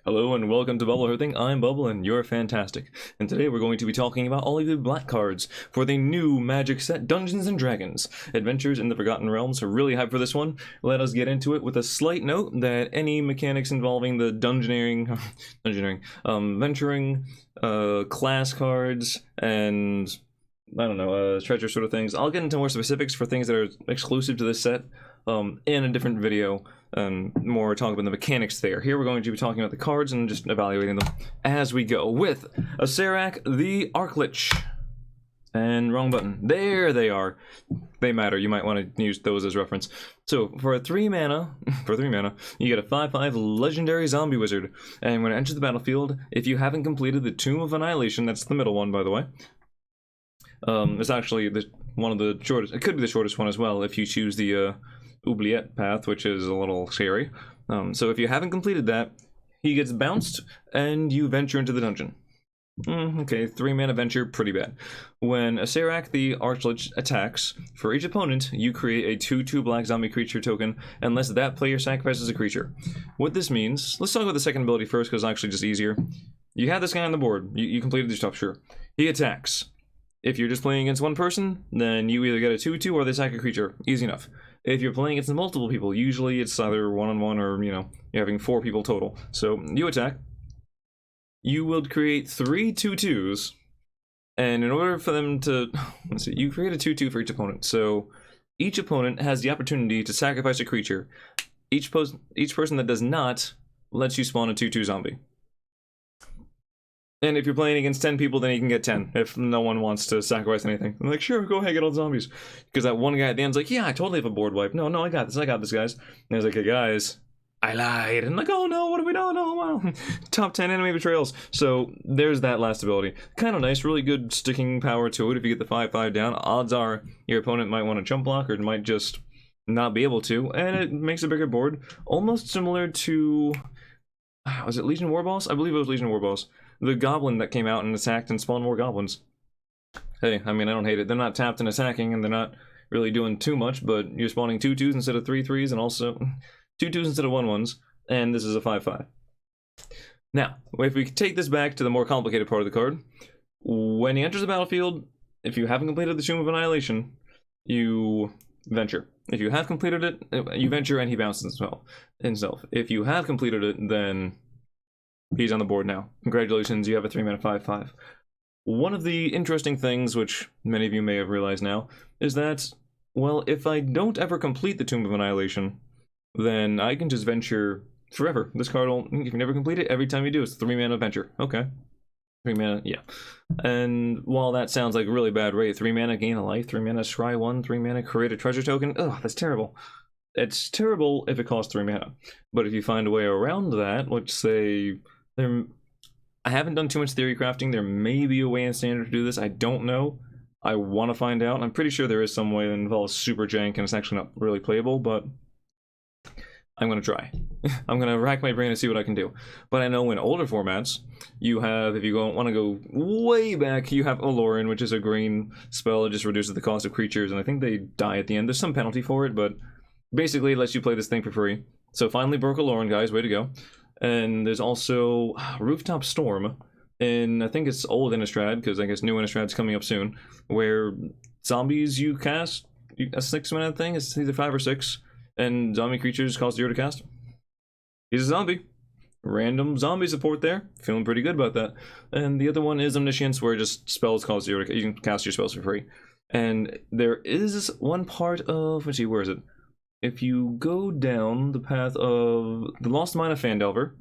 Hello and welcome to Bubble Hearthing. I'm Bubble and you're fantastic. And today we're going to be talking about all of the black cards for the new Magic set Dungeons & Dragons. Adventures in the Forgotten Realms are really hyped for this one. Let us get into it with a slight note that any mechanics involving the venturing, class cards, and I don't know, treasure sort of things. I'll get into more specifics for things that are exclusive to this set in a different video, and more talk about the mechanics there. Here we're going to be talking about the cards and just evaluating them as we go with Acerac the Archlich. And wrong button. There they are. They matter. You might want to use those as reference. So for 3 mana, you get a 5/5 legendary zombie wizard. And when it enters the battlefield, if you haven't completed the Tomb of Annihilation, that's the middle one by the way. It's actually one of the shortest. It could be the shortest one as well if you choose the oubliette path, which is a little scary. So if you haven't completed that, he gets bounced and you venture into the dungeon. Okay, 3 mana venture, pretty bad. When Acerac the Archlich attacks, for each opponent, you create a 2/2 black zombie creature token unless that player sacrifices a creature. What this means, let's talk about the second ability first because it's actually just easier. You have this guy on the board, you completed your stuff, sure. He attacks. If you're just playing against one person, then you either get a 2/2 or they sack a creature. Easy enough. If you're playing against multiple people, usually it's either one-on-one or, you're having 4 people total. So you attack. You will create 3 2/2s, and in order for them to, let's see, you create a 2/2 for each opponent. So each opponent has the opportunity to sacrifice a creature. Each person that does not lets you spawn a 2/2 zombie. And if you're playing against 10 people, then you can get 10 if no one wants to sacrifice anything. I'm like, sure, go ahead, get all the zombies. Because that one guy at the end's like, yeah, I totally have a board wipe. No, I got this, guys. And he's like, hey, guys, I lied. And I'm like, oh no, what have we done? Oh, wow. Top 10 enemy betrayals. So there's that last ability. Kind of nice, really good sticking power to it. If you get the 5/5 down, odds are your opponent might want to jump block or might just not be able to. And it makes a bigger board. Almost similar to, was it Legion Warboss? I believe it was Legion Warboss. The goblin that came out and attacked and spawned more goblins. Hey, I mean, I don't hate it. They're not tapped and attacking, and they're not really doing too much, but you're spawning 2/2s instead of 3/3s, and also 2/2s instead of 1/1s, and this is a 5/5. Now, if we take this back to the more complicated part of the card, when he enters the battlefield, if you haven't completed the Tomb of Annihilation, you venture. If you have completed it, you venture and he bounces himself. If you have completed it, then he's on the board now. Congratulations, you have a 3 mana 5/5. One of the interesting things, which many of you may have realized now, is that, well, if I don't ever complete the Tomb of Annihilation, then I can just venture forever. This card will, if you never complete it, every time you do, it's a 3 mana venture. Okay. 3 mana, yeah. And while that sounds like a really bad rate, 3 mana gain a life, 3 mana scry 1, 3 mana create a treasure token, ugh, that's terrible. It's terrible if it costs 3 mana. But if you find a way around that, let's say, I haven't done too much theory crafting. There may be a way in Standard to do this. I don't know. I want to find out. I'm pretty sure there is some way that involves super jank and it's actually not really playable, but I'm going to try. I'm going to rack my brain and see what I can do. But I know in older formats, you have, if you want to go way back, you have Olorin, which is a green spell. It just reduces the cost of creatures, and I think they die at the end. There's some penalty for it, but basically it lets you play this thing for free. So finally broke Olorin, guys. Way to go. And there's also Rooftop Storm, and I think it's old Innistrad, because I guess new Innistrad's coming up soon, where zombies you cast, a 6 mana thing, it's either 5 or 6, and zombie creatures cost 0 to cast. He's a zombie. Random zombie support there. Feeling pretty good about that. And the other one is Omniscience, where just spells cost 0 to, you can cast your spells for free. And there is one part of, let's see, where is it? If you go down the path of the Lost Mine of Phandelver,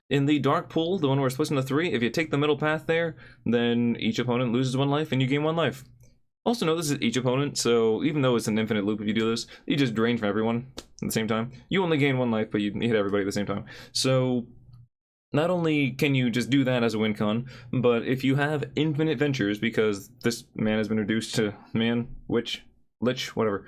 in the Dark Pool, the one where it's split into 3, if you take the middle path there, then each opponent loses 1 life and you gain 1 life. Also note this is each opponent, so even though it's an infinite loop if you do this, you just drain from everyone at the same time. You only gain 1 life, but you hit everybody at the same time. So not only can you just do that as a win con, but if you have infinite ventures, because this man has been reduced to man, witch, lich, whatever,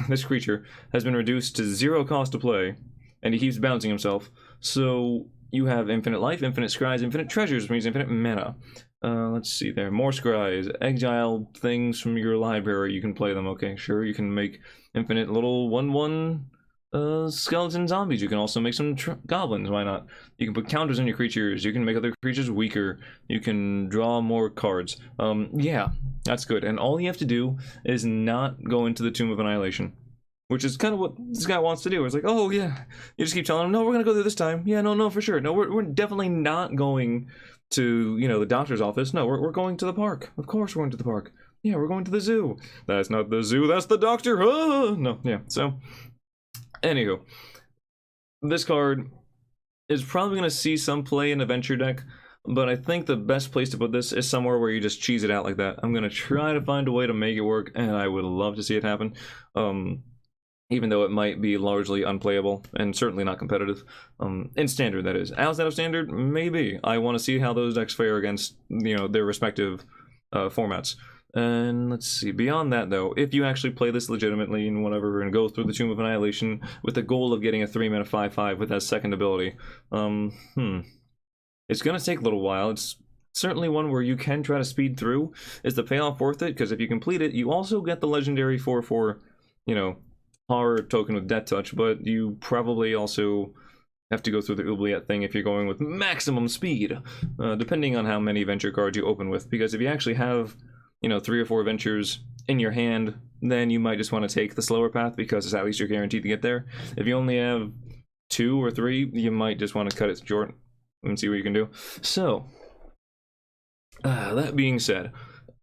this creature has been reduced to 0 cost to play, and he keeps bouncing himself. So you have infinite life, infinite scries, infinite treasures, which means infinite mana. Let's see there. More scries, exile things from your library. You can play them. Okay, sure. You can make infinite little 1/1 skeleton zombies. You can also make some goblins. Why not? You can put counters on your creatures. You can make other creatures weaker. You can draw more cards. Yeah, that's good. And all you have to do is not go into the Tomb of Annihilation, which is kind of what this guy wants to do. It's like, oh yeah, you just keep telling him, no, we're gonna go there this time. Yeah, no, for sure. No, we're definitely not going to, you know, the doctor's office. No, we're going to the park. Of course we're going to the park. Yeah, we're going to the zoo. That's not the zoo, that's the doctor. No, yeah, so anywho, this card is probably going to see some play in a venture deck, but I think the best place to put this is somewhere where you just cheese it out like that. I'm going to try to find a way to make it work, and I would love to see it happen, even though it might be largely unplayable and certainly not competitive. In Standard, that is. Outside of Standard, maybe. I want to see how those decks fare against, you know, their respective formats. And let's see, beyond that though, if you actually play this legitimately and whatever, and go through the Tomb of Annihilation with the goal of getting a 3-mana 5/5 with that second ability, it's gonna take a little while. It's certainly one where you can try to speed through. Is the payoff worth it? Because if you complete it, you also get the legendary 4/4, you know, horror token with Death Touch, but you probably also have to go through the oubliette thing if you're going with maximum speed, depending on how many venture cards you open with, because if you actually have, you know, 3 or 4 ventures in your hand, then you might just want to take the slower path because at least you're guaranteed to get there. If you only have 2 or 3, you might just want to cut it short and see what you can do. So, that being said,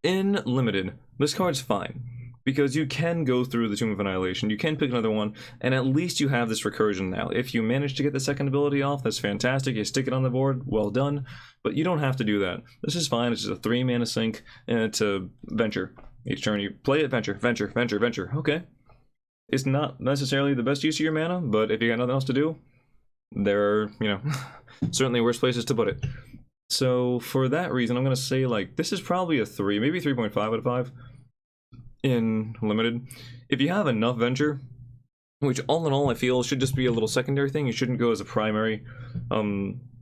in Limited, this card's fine, because you can go through the Tomb of Annihilation, you can pick another one, and at least you have this recursion now. If you manage to get the second ability off, that's fantastic, you stick it on the board, well done, but you don't have to do that. This is fine, it's just a 3-mana sync, and it's a venture. Each turn you play it, venture, okay. It's not necessarily the best use of your mana, but if you got nothing else to do, there are, you know, certainly worse places to put it. So for that reason, I'm going to say, like, this is probably a 3, maybe 3.5 out of 5. In Limited, if you have enough venture, which all in all I feel should just be a little secondary thing, you shouldn't go as a primary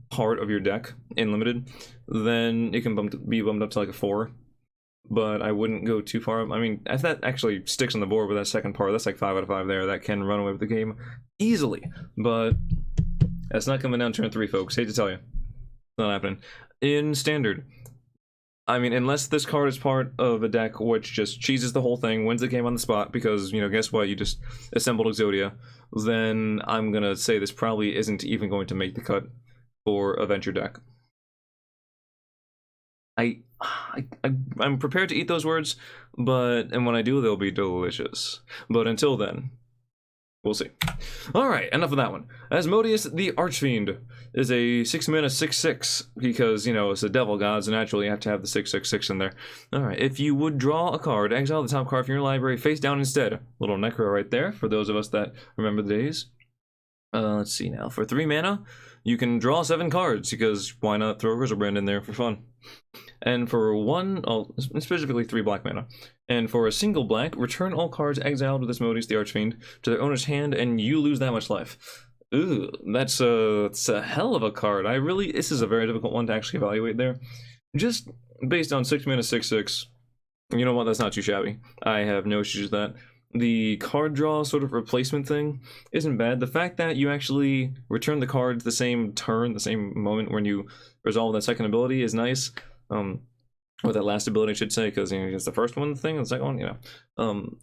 part of your deck in Limited, then it can be bumped up to like a 4, but I wouldn't go too far. I mean, if that actually sticks on the board with that second part, that's like 5 out of 5 there. That can run away with the game easily, but that's not coming down turn 3, folks. Hate to tell you, it's not happening. In Standard, I mean, unless this card is part of a deck which just cheeses the whole thing, wins the game on the spot, because, you know, guess what, you just assembled Exodia, then I'm gonna say this probably isn't even going to make the cut for a venture deck. I'm prepared to eat those words, and when I do, they'll be delicious. But until then, we'll see. Alright, enough of that one. Asmodeus the Archfiend is a 6-mana 6/6, because, you know, it's the devil gods, and naturally you have to have the 6/6/6 in there. Alright, if you would draw a card, exile the top card from your library face down instead. Little Necro right there, for those of us that remember the days. Let's see now. For 3 mana, you can draw 7 cards, because why not throw a Grizzlebrand in there for fun? And for 1, specifically 3 black mana. And for a single black, return all cards exiled with Asmodeus the Archfiend to their owner's hand, and you lose that much life. Ooh, that's a hell of a card. This is a very difficult one to actually evaluate there. Just based on 6-mana 6/6, you know what, that's not too shabby. I have no issues with that. The card draw sort of replacement thing isn't bad. The fact that you actually return the card the same turn, the same moment when you resolve that second ability is nice. Or that last ability, I should say, because, you know, it's the first one thing, and the second one, you know,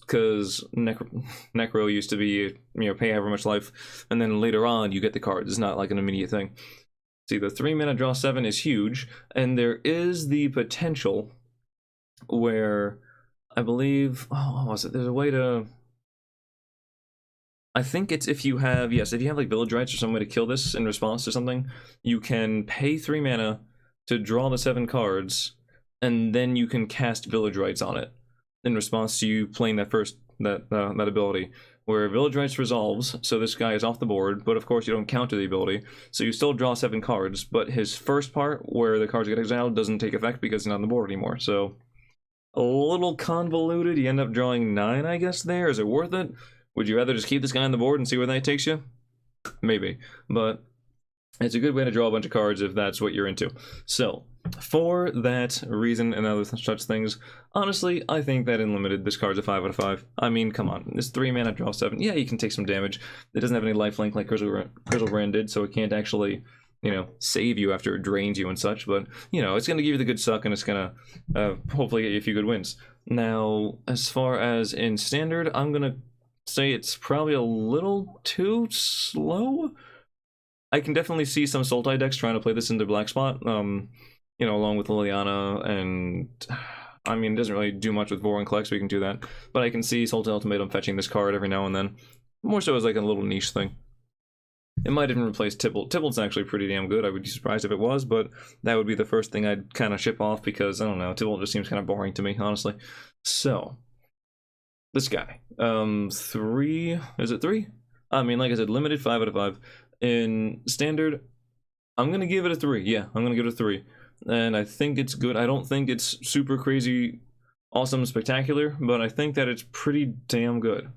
because Necro used to be, you know, pay however much life, and then later on you get the cards. It's not like an immediate thing. See, the 3-mana draw 7 is huge, and there is the potential where I believe, what was it? There's a way to, I think it's if you have like Village Rites or some way to kill this in response to something, you can pay 3 mana to draw the 7 cards, and then you can cast Village Rites on it in response to you playing that ability. Where Village Rites resolves, so this guy is off the board, but of course you don't counter the ability, so you still draw 7 cards, but his first part, where the cards get exiled, doesn't take effect because he's not on the board anymore. So a little convoluted. You end up drawing 9, I guess, there. Is it worth it? Would you rather just keep this guy on the board and see where that takes you? Maybe, but it's a good way to draw a bunch of cards if that's what you're into. So, For that reason and other such things, honestly, I think that in limited, this card's a 5 out of 5. I mean, come on. This 3 mana, draw 7. Yeah, you can take some damage. It doesn't have any lifelink like Grizzlebrand did, so it can't actually, you know, save you after it drains you and such. But, you know, it's going to give you the good suck, and it's going to hopefully get you a few good wins. Now, as far as in Standard, I'm going to say it's probably a little too slow. I can definitely see some Sultai decks trying to play this into Black Spot. You know, along with Liliana, and I mean, it doesn't really do much with Vor and Collect, so we can do that. But I can see Sultai Ultimatum fetching this card every now and then. More so as like a little niche thing. It might even replace Tibalt. Tibalt's actually pretty damn good. I would be surprised if it was, but that would be the first thing I'd kind of ship off because, I don't know, Tibalt just seems kind of boring to me, honestly. So, this guy. 3... Is it 3? I mean, like I said, limited 5 out of 5. In Standard, I'm going to give it a 3. Yeah, I'm going to give it a 3. And I think it's good. I don't think it's super crazy, awesome, spectacular, but I think that it's pretty damn good.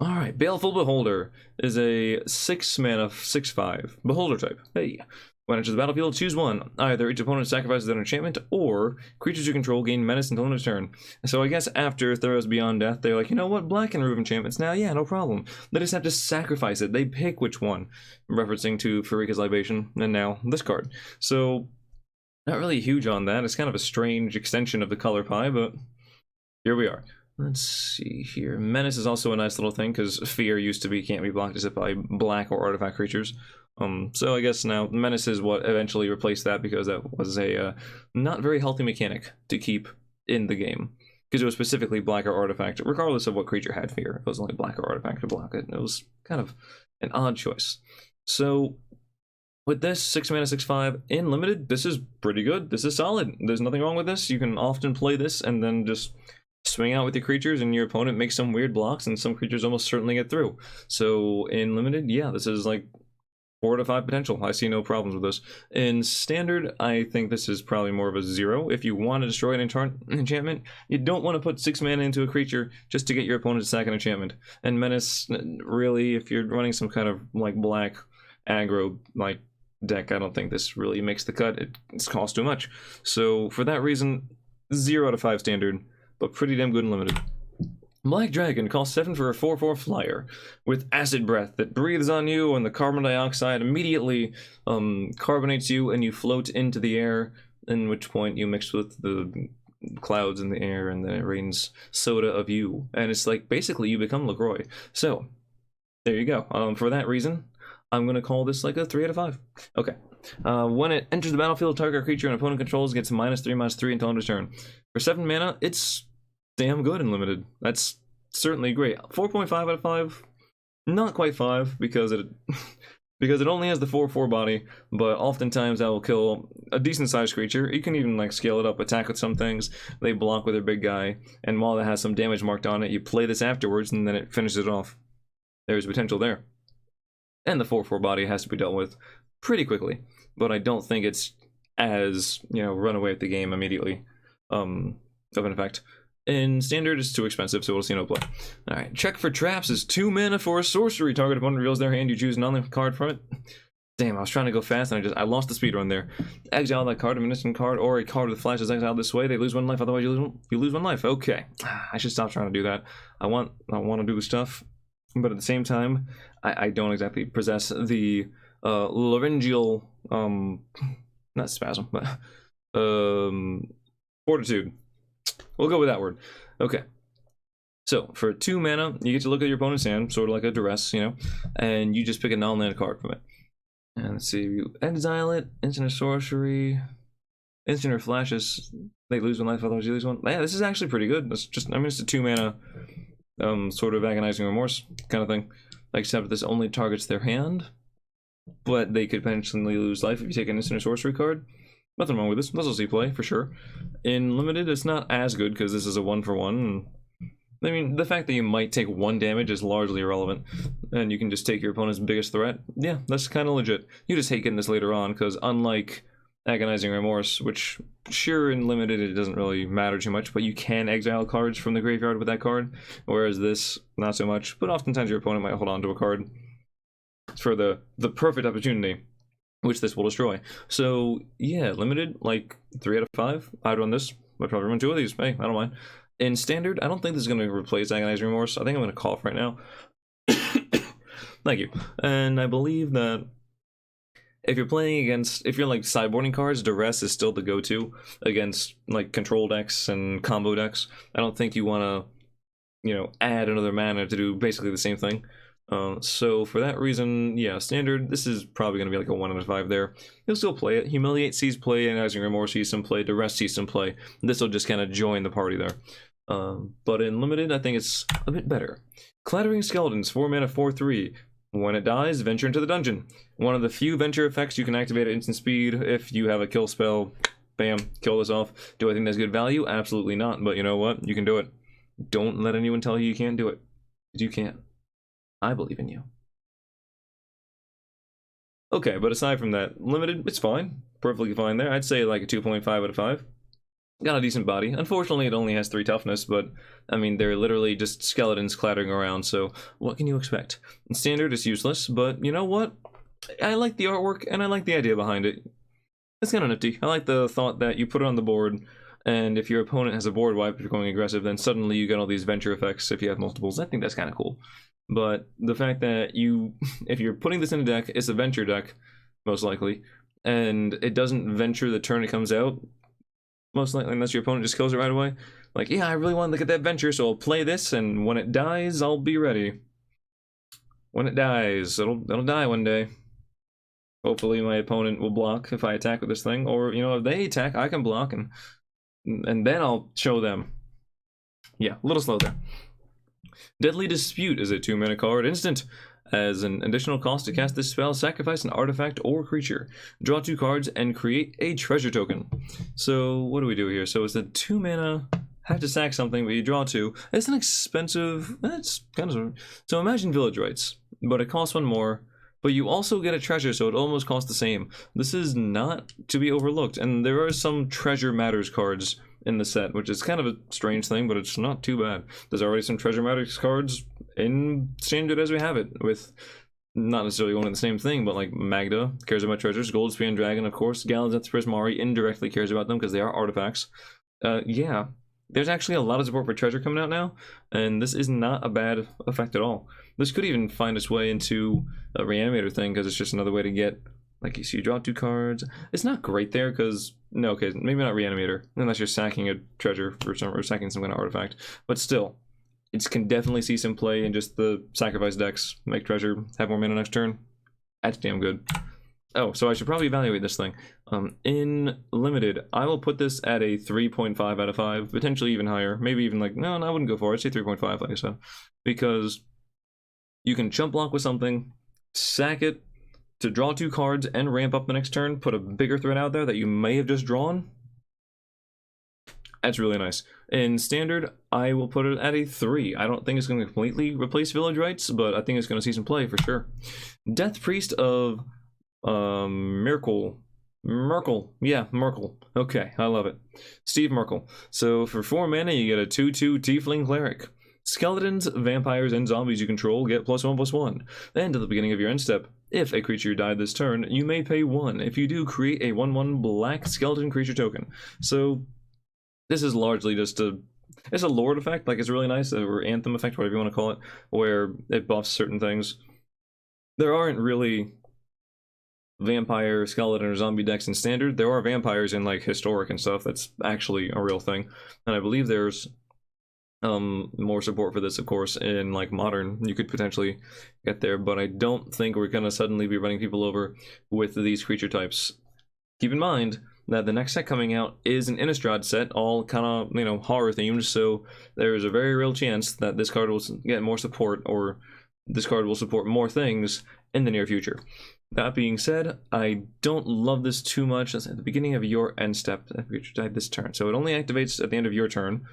Alright, Baleful Beholder is a 6 mana, 6/5 Beholder type. Hey. When enters the battlefield, choose one. Either each opponent sacrifices their enchantment, or creatures you control gain menace until end of turn. So I guess after Throws Beyond Death, they're like, you know what, black can remove enchantments now, yeah, no problem. They just have to sacrifice it. They pick which one. Referencing to Farika's Libation, and now this card. So, not really huge on that. It's kind of a strange extension of the color pie, but here we are. Let's see here. Menace is also a nice little thing, because Fear used to be can't be blocked except by black or artifact creatures. So I guess now Menace is what eventually replaced that, because that was a not very healthy mechanic to keep in the game. Because it was specifically black or artifact, regardless of what creature had Fear. It was only black or artifact to block it. It was kind of an odd choice. So, with this 6 mana 6/5 in limited, this is pretty good. This is solid. There's nothing wrong with this. You can often play this and then just swing out with your creatures, and your opponent makes some weird blocks, and some creatures almost certainly get through. So in limited, yeah, this is like 4 to 5 potential. I see no problems with this. In Standard, I think this is probably more of a 0. If you want to destroy an enchantment, you don't want to put 6 mana into a creature just to get your opponent to sack an enchantment. And Menace, really, if you're running some kind of like black aggro like deck, I don't think this really makes the cut. It's cost too much. So for that reason, 0 out of 5 Standard, but pretty damn good and limited. Black Dragon costs 7 for a 4/4 flyer with acid breath that breathes on you, and the carbon dioxide immediately carbonates you, and you float into the air, in which point you mix with the clouds in the air, and then it rains soda of you, and it's like basically you become LaCroix. So there you go. For that reason, I'm going to call this like a 3 out of 5. Okay. When it enters the battlefield, target creature an opponent controls gets -3/-3 until end of turn. For 7 mana, it's damn good and limited. That's certainly great. 4.5 out of 5. Not quite 5, because it because it only has the 4/4 body, but oftentimes that will kill a decent sized creature. You can even like scale it up, attack with some things. They block with their big guy, and while it has some damage marked on it, you play this afterwards, and then it finishes it off. There's potential there. And the 4/4 body has to be dealt with pretty quickly, but I don't think it's as, you know, run away with the game immediately of an effect. In Standard, it's too expensive, so we'll see no play. Alright, Check for Traps is 2 mana for a sorcery. Target opponent reveals their hand, you choose an unlinked card from it. Damn, I was trying to go fast and I lost the speed run there. Exile that card, a instant card, or a card with flash is exiled this way. They lose 1 life, otherwise you lose 1 life. Okay, I should stop trying to do that. I want to do the stuff, but at the same time, I don't exactly possess the laryngeal, not spasm, but fortitude. We'll go with that word. Okay. So, for 2 mana, you get to look at your opponent's hand, sort of like a duress, you know, and you just pick a non-land card from it. And let's see, you exile it, instant or sorcery, instant or flashes, they lose 1 life, otherwise you lose 1. Yeah, this is actually pretty good. It's just, I mean, it's a 2 mana, sort of agonizing remorse kind of thing. Except this only targets their hand, but they could potentially lose life if you take an instant or sorcery card. Nothing wrong with this. This will see play, for sure. In limited, it's not as good, because this is a 1-for-1. I mean, the fact that you might take 1 damage is largely irrelevant, and you can just take your opponent's biggest threat. Yeah, that's kind of legit. You just hate getting this later on, because unlike Agonizing Remorse, which, sure, in limited, it doesn't really matter too much, but you can exile cards from the graveyard with that card, whereas this, not so much. But oftentimes your opponent might hold on to a card for the perfect opportunity which this will destroy. So yeah, limited, like 3 out of 5. I'd run this. I'd probably run 2 of these. Hey, I don't mind. In standard, I don't think this is going to replace Agonizing Remorse. I think I'm going to cough right now. Thank you. And I believe that if you're playing against, if you're like sideboarding cards, Duress is still the go-to against like control decks and combo decks. I don't think you want to, you know, add another mana to do basically the same thing. So for that reason, yeah, standard, this is probably going to be like a 1 out of 5 there. You'll still play it. Humiliate sees play, Agonizing Remorse sees some play, Duress sees some play. This will just kind of join the party there. But in limited, I think it's a bit better. Clattering Skeletons, 4 mana, 4/3. When it dies, venture into the dungeon. One of the few venture effects you can activate at instant speed. If you have a kill spell, bam, kill this off. Do I think that's good value? Absolutely not, but you know what? You can do it. Don't let anyone tell you you can't do it. Because you can. I believe in you. Okay, but aside from that, limited, it's fine. Perfectly fine there. I'd say like a 2.5 out of 5. Got a decent body. Unfortunately, it only has 3 toughness, but I mean, they're literally just skeletons clattering around, so what can you expect? In standard, it's useless, but you know what? I like the artwork, and I like the idea behind it. It's kind of nifty. I like the thought that you put it on the board, and if your opponent has a board wipe, if you're going aggressive, then suddenly you get all these venture effects if you have multiples. I think that's kind of cool. But the fact that you, if you're putting this in a deck, it's a venture deck, most likely, and it doesn't venture the turn it comes out, most likely, unless your opponent just kills it right away. Like, yeah, I really want to get that venture, so I'll play this, and when it dies, I'll be ready. When it dies, it'll die one day. Hopefully my opponent will block if I attack with this thing, or, you know, if they attack, I can block, and then I'll show them. Yeah, a little slow there. Deadly Dispute is a 2 mana card, instant. As an additional cost to cast this spell, sacrifice an artifact or creature. Draw 2 cards and create a treasure token. So what do we do here? So it's a 2 mana, have to sack something, but you draw 2. It's an expensive, that's kind of, so imagine Village Rites, but it costs 1 more, but you also get a treasure, so it almost costs the same. This is not to be overlooked, and there are some Treasure Matters cards in the set, which is kind of a strange thing, but it's not too bad. There's already some Treasure Matters cards in standard as we have it, with not necessarily one and the same thing, but like Magda cares about treasures, Goldspear and Dragon, of course, Galazet's Prismari indirectly cares about them because they are artifacts. Yeah, there's actually a lot of support for treasure coming out now, and this is not a bad effect at all. This could even find its way into a Reanimator thing, because it's just another way to get, like, you see, you draw 2 cards. It's not great there, because, no, okay, maybe not Reanimator, unless you're sacking a treasure for some, or sacking some kind of artifact, but still, it can definitely see some play in just the sacrifice decks, make treasure, have more mana next turn. That's damn good. Oh, so I should probably evaluate this thing. In limited, I will put this at a 3.5 out of 5, potentially even higher. Maybe even like, no, I wouldn't go for it. I'd say 3.5, like I said. Because you can chump block with something, sack it to draw 2 cards and ramp up the next turn, put a bigger threat out there that you may have just drawn. That's really nice. In standard, I will put it at a 3. I don't think it's going to completely replace Village Rites, but I think it's going to see some play for sure. Death Priest of Merkel. Yeah, Merkel. Okay, I love it. Steve Merkel. So for 4 mana, you get a 2/2 Tiefling Cleric. Skeletons, vampires, and zombies you control get +1/+1. And at the beginning of your end step, if a creature died this turn, you may pay 1. If you do, create a 1/1 black skeleton creature token. So this is largely just it's a Lord effect, like it's really nice, or Anthem effect, whatever you want to call it, where it buffs certain things. There aren't really vampire, skeleton, or zombie decks in standard. There are vampires in like historic and stuff. That's actually a real thing, and I believe there's more support for this, of course, in like modern. You could potentially get there, but I don't think we're gonna suddenly be running people over with these creature types. Keep in mind that the next set coming out is an Innistrad set, all kind of, you know, horror themed, so there's a very real chance that this card will get more support, or this card will support more things in the near future. That being said, I don't love this too much. It's at the beginning of your end step. The creature died this turn, so it only activates at the end of your turn.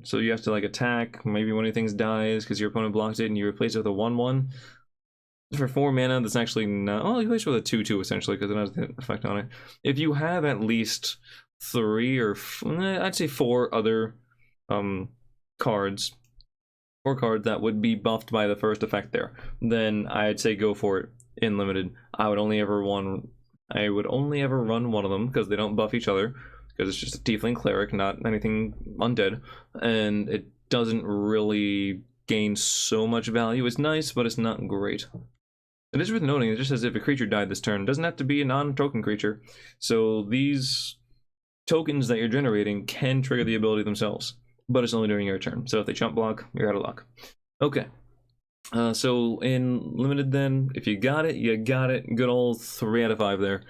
So you have to like attack, maybe one of things dies because your opponent blocks it, and you replace it with a 1/1. For 4 mana, that's actually not. Oh, you replace it with a 2/2 essentially because it has the effect on it. If you have at least 3 or I'd say 4 other cards, 4 cards that would be buffed by the first effect there, then I'd say go for it in limited. I would only ever I would only ever run one of them because they don't buff each other, because it's just a tiefling cleric, not anything undead, and it doesn't really gain so much value. It's nice, but it's not great. It is worth noting, it just says if a creature died this turn. It doesn't have to be a non-token creature, so these tokens that you're generating can trigger the ability themselves, but it's only during your turn. So if they chump block, you're out of luck. Okay. So in limited then, if you got it, you got it. Good old 3 out of 5 there.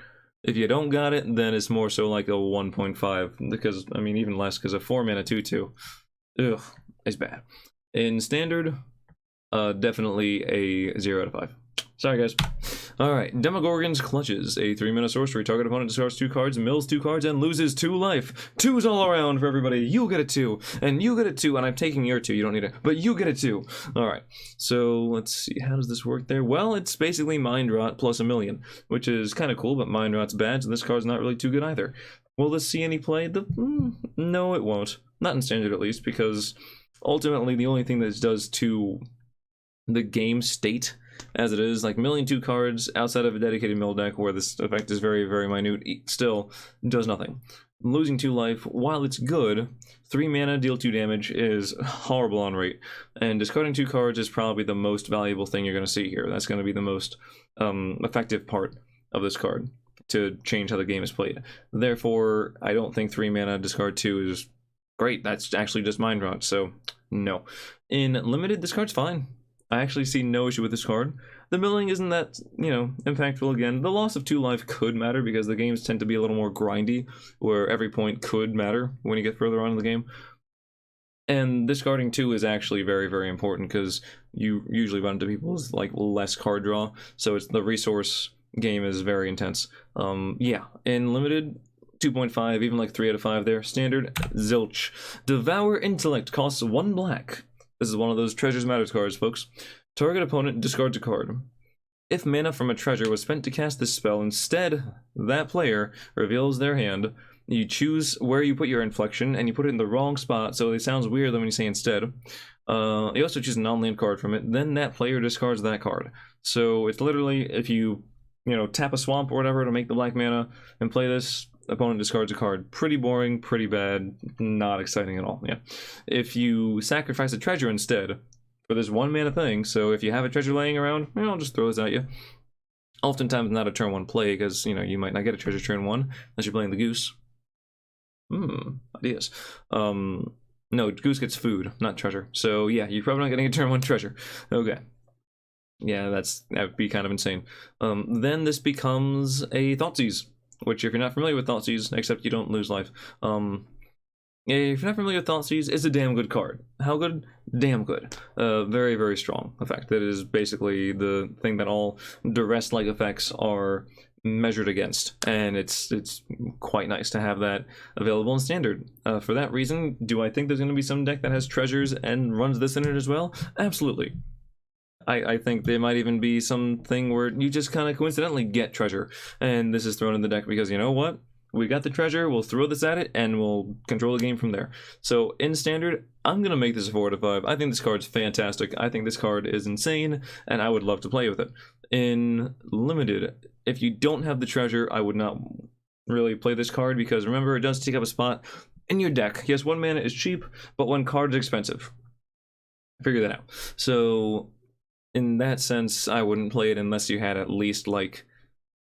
If you don't got it, then it's more so like a 1.5, because, I mean, even less, because a 4 mana 2/2, ugh, is bad. In standard, definitely a 0 out of 5. Sorry, guys. Alright, Demogorgons Clutches, a 3-mana sorcery. Target opponent discards 2 cards, mills 2 cards, and loses 2 life. 2's all around for everybody. You get a 2, and you get a 2, and I'm taking your 2. You don't need it, but you get a 2. Alright, so let's see. How does this work there? Well, it's basically Mind Rot plus 1,000,000, which is kind of cool, but Mind Rot's bad, so this card's not really too good either. Will this see any play? No, it won't. Not in standard, at least, because ultimately the only thing that it does to the game state as it is, like milling 2 cards outside of a dedicated mill deck where this effect is very, very minute, still does nothing. Losing 2 life, while it's good, 3 mana, deal 2 damage is horrible on rate, and discarding 2 cards is probably the most valuable thing you're going to see here. That's going to be the most effective part of this card to change how the game is played. Therefore, I don't think 3 mana, discard 2 is great. That's actually just Mind Rot, so no. In limited, this card's fine. I actually see no issue with this card. The milling isn't that, impactful again. The loss of 2 life could matter because the games tend to be a little more grindy, where every point could matter when you get further on in the game. And discarding 2 is actually very, very important because you usually run into people with like less card draw, so it's the resource game is very intense. Yeah, in limited, 2.5, even like 3 out of 5 there. Standard, zilch. Devour Intellect costs 1 black. This is one of those Treasures Matters cards, folks. Target opponent discards a card. If mana from a treasure was spent to cast this spell, instead, that player reveals their hand. You choose where you put your inflection, and you put it in the wrong spot, so it sounds weird when you say instead. You also choose a non-land card from it, then that player discards that card. So it's literally, if you, tap a swamp or whatever to make the black mana and play this, opponent discards a card. Pretty boring, pretty bad, not exciting at all. Yeah. If you sacrifice a treasure instead for this 1 mana thing, so if you have a treasure laying around, I'll just throw this at you. Oftentimes not a turn 1 play because, you might not get a treasure turn 1 unless you're playing the goose. Ideas. No, goose gets food, not treasure. So yeah, you're probably not getting a turn 1 treasure. Okay. Yeah, that would be kind of insane. Then this becomes a Thoughtseize, which if you're not familiar with Thoughtseize, except you don't lose life, if you're not familiar with Thoughtseize, it's a damn good card. How good? Damn good. Very, very strong effect. That is basically the thing that all duress-like effects are measured against, and it's quite nice to have that available in standard. For that reason, do I think there's going to be some deck that has treasures and runs this in it as well? Absolutely. I think there might even be something where you just kind of coincidentally get treasure, and this is thrown in the deck because you know what? We got the treasure, we'll throw this at it, and we'll control the game from there. So in standard, I'm going to make this a 4 out of 5. I think this card's fantastic. I think this card is insane, and I would love to play with it. In limited, if you don't have the treasure, I would not really play this card because remember, it does take up a spot in your deck. Yes, 1 mana is cheap, but 1 card is expensive. Figure that out. So in that sense, I wouldn't play it unless you had at least like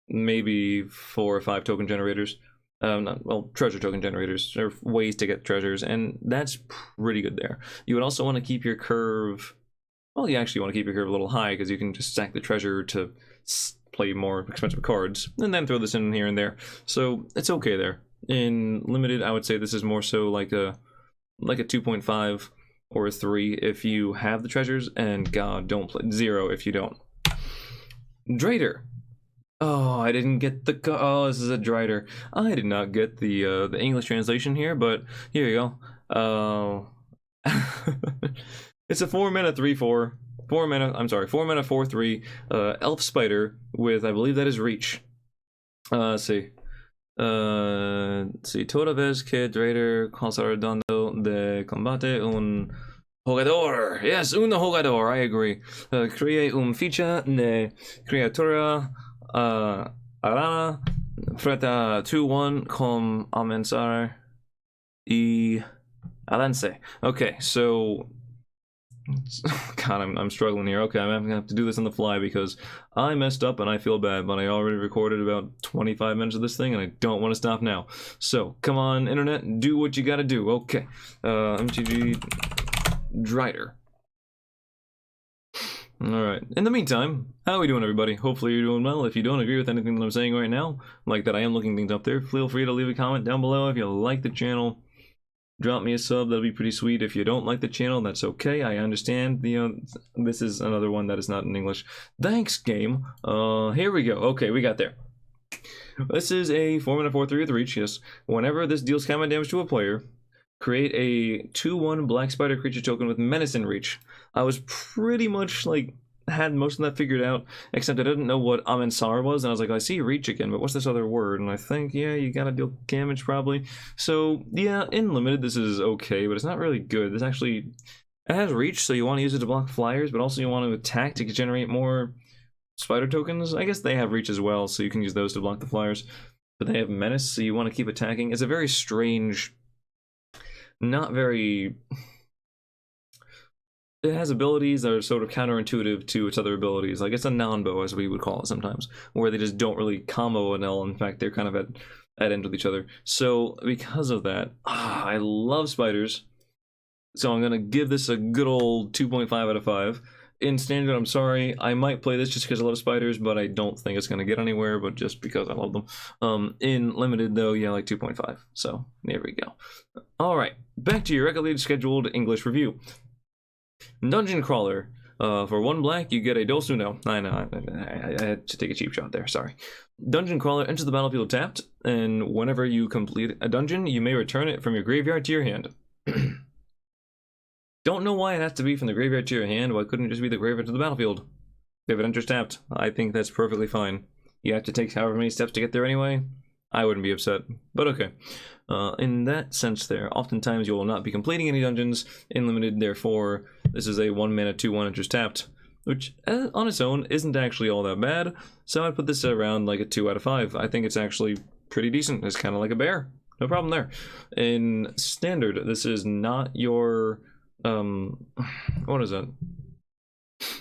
maybe 4 or 5 token generators. Treasure token generators. There are ways to get treasures, and that's pretty good there. You would also want to keep your curve. Well, you actually want to keep your curve a little high because you can just stack the treasure to play more expensive cards, and then throw this in here and there. So it's okay there. In limited, I would say this is more so like a 2.5 or a 3 if you have the treasures, and God, don't play 0 if you don't. Draider. Oh, I didn't get the. Oh, this is a Draider. I did not get the English translation here, but here you go. It's a 4 mana 3/4. 4 mana. I'm sorry, 4 mana 4/3. Elf spider with, I believe that is reach. Let's see. Toda vez que Draider causando de combate un jugador. Yes, un jugador. I agree. Crea ficha de criatura arana Freta 2-1 com amensar y alance. Okay, so God, I'm struggling here. Okay, I'm gonna have to do this on the fly because I messed up and I feel bad, but I already recorded about 25 minutes of this thing and I don't want to stop now. So come on, internet, do what you gotta do. Okay, MTG Drider. Alright, in the meantime, how are we doing, everybody? Hopefully you're doing well. If you don't agree with anything that I'm saying right now, like that I am looking things up there, feel free to leave a comment down below. If you like the channel, drop me a sub, that'll be pretty sweet. If you don't like the channel, that's okay, I understand. This is another one that is not in English. Thanks, game. Here we go. Okay, we got there. This is a 4-mana 4/3 with reach, yes. Whenever this deals combat damage to a player, create a 2/1 black spider creature token with menace in reach. I was pretty much like had most of that figured out, except I didn't know what Amensar was, and I was like, I see reach again, but what's this other word? And I think, yeah, you gotta deal damage probably. So yeah, in limited this is okay, but it's not really good. This actually, it has reach, so you want to use it to block flyers, but also you want to attack to generate more spider tokens. I guess they have reach as well, so you can use those to block the flyers, but they have menace, so you want to keep attacking. It's a very strange, not very... It has abilities that are sort of counterintuitive to its other abilities. Like it's a non-bow, as we would call it sometimes, where they just don't really combo an L. In fact, they're kind of at ends with each other. So because of that, I love spiders. So I'm gonna give this a good old 2.5 out of 5. In standard, I'm sorry, I might play this just because I love spiders, but I don't think it's gonna get anywhere, but just because I love them. In limited though, yeah, like 2.5. So there we go. Alright, back to your regularly scheduled English review. Dungeon Crawler. For 1 black, you get a Dolsu. No, I know, I had to take a cheap shot there, sorry. Dungeon Crawler enters the battlefield tapped, and whenever you complete a dungeon, you may return it from your graveyard to your hand. Don't know why it has to be from the graveyard to your hand. Why couldn't it just be the graveyard to the battlefield? If it enters tapped, I think that's perfectly fine. You have to take however many steps to get there anyway. I wouldn't be upset, but okay. In that sense there, oftentimes you will not be completing any dungeons in limited, therefore this is a 1-mana 2/1 enters tapped, which on its own isn't actually all that bad, so I'd put this around like a 2 out of 5. I think it's actually pretty decent. It's kind of like a bear. No problem there. In standard, this is not your, what is it?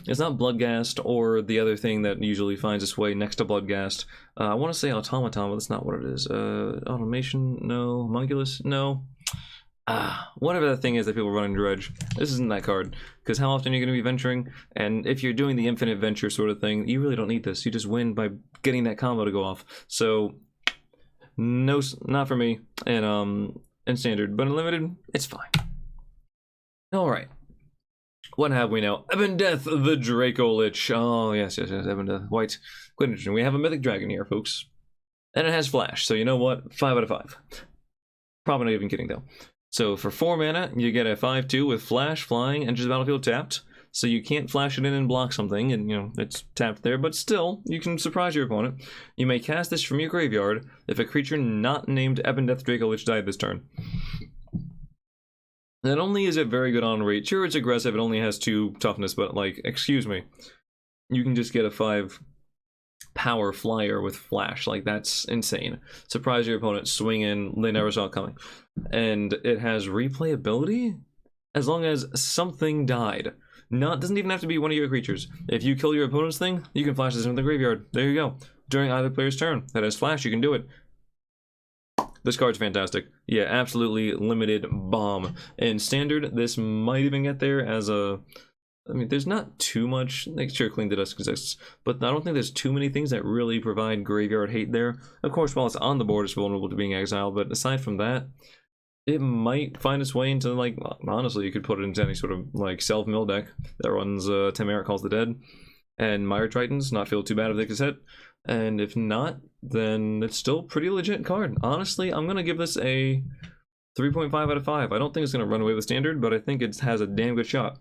It's not Bloodghast or the other thing that usually finds its way next to Bloodghast. I want to say Automaton, but that's not what it is. Automation? No. Homunculus? No. Whatever that thing is that people run in Dredge. This isn't that card. Because how often are you going to be venturing? And if you're doing the infinite venture sort of thing, you really don't need this. You just win by getting that combo to go off. So, no, not for me. And in standard. But in limited, it's fine. Alright. What have we now? Ebondeath the Dracolich. Oh, yes, Ebondeath. White. Quite interesting. We have a mythic dragon here, folks. And it has flash, so you know what? 5 out of 5. Probably not even kidding, though. So for 4 mana, you get a 5/2 with flash, flying, enters the battlefield tapped. So you can't flash it in and block something, and, you know, it's tapped there, but still, you can surprise your opponent. You may cast this from your graveyard if a creature not named Ebondeath Dracolich died this turn. Not only is it very good on rate, sure it's aggressive, it only has 2 toughness, but like, excuse me, you can just get a 5 power flyer with flash, like that's insane. Surprise your opponent, swing in, they never saw it coming. And it has replayability as long as something died. Doesn't even have to be one of your creatures. If you kill your opponent's thing, you can flash this into the graveyard. There you go. During either player's turn. That has flash, you can do it. This card's fantastic. Yeah, absolutely limited bomb. In standard, this might even get there as a... I mean, there's not too much... Like, sure, Cling to Dusk exists, but I don't think there's too many things that really provide graveyard hate there. Of course, while it's on the board, it's vulnerable to being exiled, but aside from that, it might find its way into, like, honestly, you could put it into any sort of, like, self-mill deck that runs Tamara Calls the Dead, and Mire Tritons, not feel too bad if they could hit. And if not, then it's still a pretty legit card. Honestly, I'm going to give this a 3.5 out of 5. I don't think it's going to run away with standard, but I think it has a damn good shot.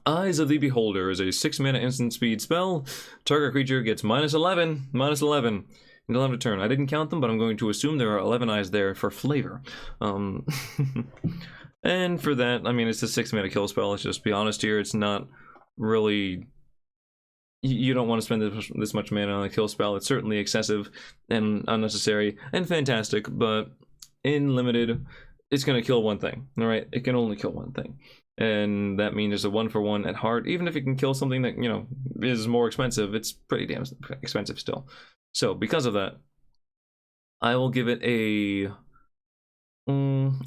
Eyes of the Beholder is a 6-mana instant speed spell. Target creature gets -11. -11. Until end of turn. I didn't count them, but I'm going to assume there are 11 eyes there for flavor. And for that, I mean, it's a 6-mana kill spell. Let's just be honest here. It's not really you don't want to spend this much mana on a kill spell. It's certainly excessive and unnecessary and fantastic, but in limited, it's going to kill one thing. All right, it can only kill one thing, and that means there's a 1-for-1 at heart. Even if it can kill something that, you know, is more expensive, it's pretty damn expensive still. So because of that, I will give it a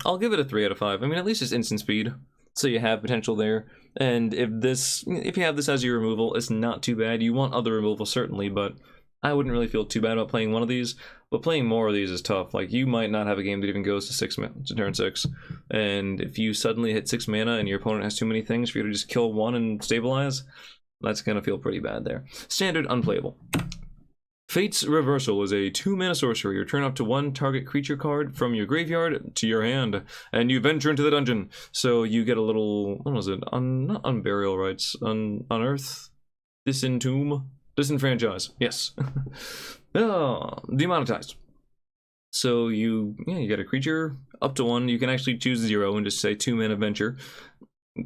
I'll give it a 3 out of 5. I mean, at least it's instant speed, so you have potential there. And if you have this as your removal, it's not too bad. You want other removal certainly, but I wouldn't really feel too bad about playing one of these. But playing more of these is tough. Like, you might not have a game that even goes to turn 6, and if you suddenly hit 6 mana and your opponent has too many things for you to just kill one and stabilize, that's gonna feel pretty bad there. Standard unplayable. Fate's Reversal is a 2-mana sorcery. You turn up to 1 target creature card from your graveyard to your hand, and you venture into the dungeon. So you get a little, what was it? Not unburial rights, unearth, disentomb, disenfranchise. Yes. Demonetized. So you get a creature up to 1. You can actually choose 0 and just say 2-mana venture.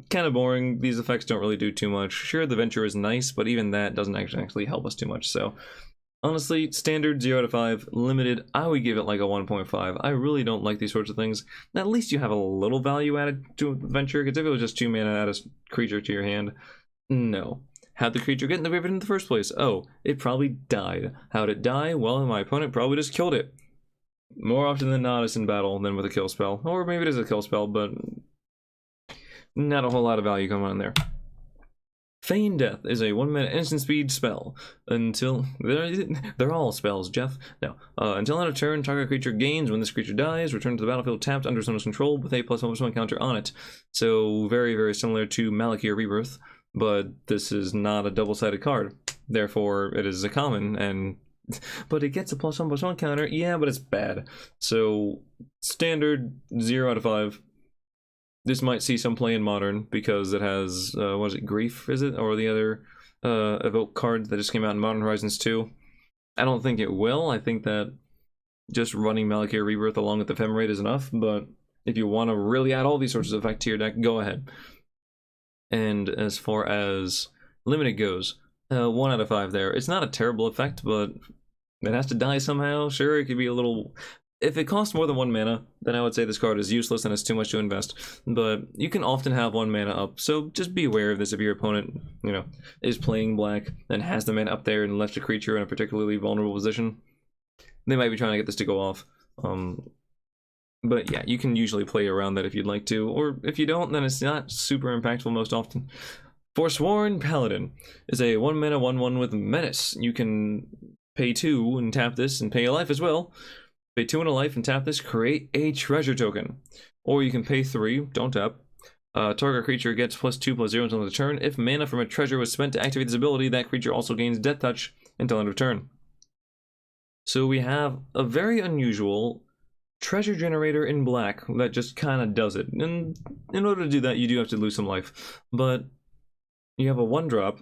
Kind of boring. These effects don't really do too much. Sure, the venture is nice, but even that doesn't actually help us too much. So honestly, standard 0 out of 5, limited, I would give it like a 1.5. I really don't like these sorts of things. At least you have a little value added to adventure, because if it was just 2 mana, add a creature to your hand, no. How'd the creature get in the graveyard in the first place? Oh, it probably died. How'd it die? Well, my opponent probably just killed it. More often than not, it's in battle than with a kill spell. Or maybe it is a kill spell, but not a whole lot of value coming on there. Feign Death is a 1-mana instant speed spell. Until they're all spells, Jeff. No. Until end of turn, target creature gains. When this creature dies, return to the battlefield tapped under someone's control with a +1/+1 counter on it. So very, very similar to Malakir Rebirth, but this is not a double-sided card. Therefore, it is a common, but it gets a +1/+1 counter. Yeah, but it's bad. So standard 0 out of 5. This might see some play in Modern because it has, what is it, Grief, is it? Or the other Evoke card that just came out in Modern Horizons 2. I don't think it will. I think that just running Malakir Rebirth along with Ephemerate is enough, but if you want to really add all these sorts of effects to your deck, go ahead. And as far as limited goes, 1 out of 5 there. It's not a terrible effect, but it has to die somehow. Sure, it could be a little... If it costs more than 1 mana, then I would say this card is useless and it's too much to invest. But you can often have 1 mana up, so just be aware of this if your opponent, you know, is playing black and has the mana up there and left a creature in a particularly vulnerable position. They might be trying to get this to go off. But yeah, you can usually play around that if you'd like to, or if you don't, then it's not super impactful most often. Forsworn Paladin is a 1-mana 1/1 with Menace. You can pay 2 and tap this and pay a life as well. Pay 2 and a life and tap this, create a treasure token. Or you can pay 3, don't tap. Target creature gets +2/+0 until the turn. If mana from a treasure was spent to activate this ability, that creature also gains Death Touch until end of turn. So we have a very unusual treasure generator in black that just kind of does it. And in order to do that, you do have to lose some life. But you have a 1-drop.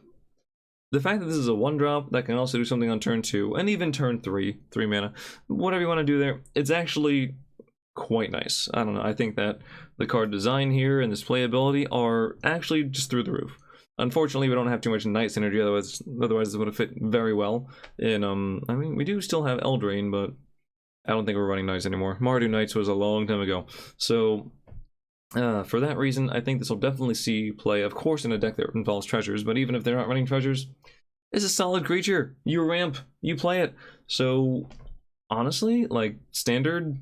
The fact that this is a 1-drop that can also do something on turn 2 and even turn 3 mana, whatever you want to do there, it's actually quite nice. I don't know, I think that the card design here and this playability are actually just through the roof. Unfortunately, we don't have too much Knight synergy, otherwise this would have fit very well in, I mean, we do still have Eldraine, but I don't think we're running Knights anymore. Mardu Knights was a long time ago. So for that reason, I think this will definitely see play, of course, in a deck that involves treasures, but even if they're not running treasures, it's a solid creature. You ramp, you play it. So, honestly, like, standard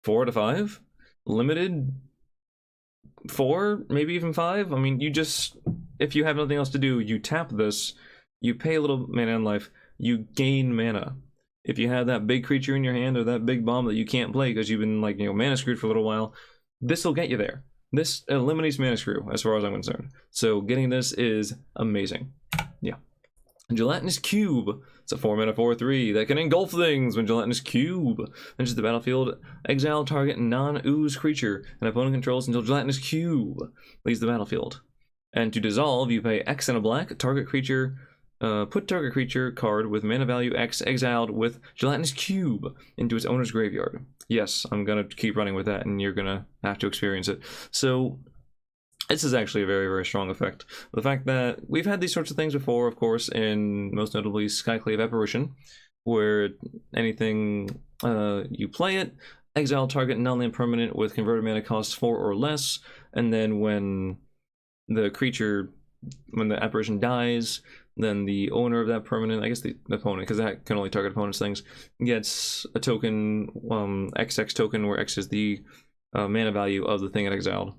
4 out of 5, limited 4, maybe even 5. I mean, you just, if you have nothing else to do, you tap this, you pay a little mana in life, you gain mana. If you have that big creature in your hand or that big bomb that you can't play because you've been, like, you know, mana screwed for a little while, this will get you there. This eliminates mana screw, as far as I'm concerned. So getting this is amazing. Yeah. Gelatinous Cube. It's a 4-mana 4/3 that can engulf things. When Gelatinous Cube enters the battlefield, exile target non-ooze creature an opponent controls until Gelatinous Cube leaves the battlefield. And to dissolve, you pay X and a black. Target creature, put target creature card with mana value X exiled with Gelatinous Cube into its owner's graveyard. Yes, I'm gonna keep running with that, and you're gonna have to experience it. So, This is actually a very, very strong effect. The fact that we've had these sorts of things before, of course, in most notably Skyclave Apparition, where anything you play it, exile target non-land permanent with converted mana cost 4 or less, and then when the apparition dies, then the owner of that permanent, I guess the opponent, because that can only target opponents' things, gets a token, XX token, where X is the mana value of the thing it exiled.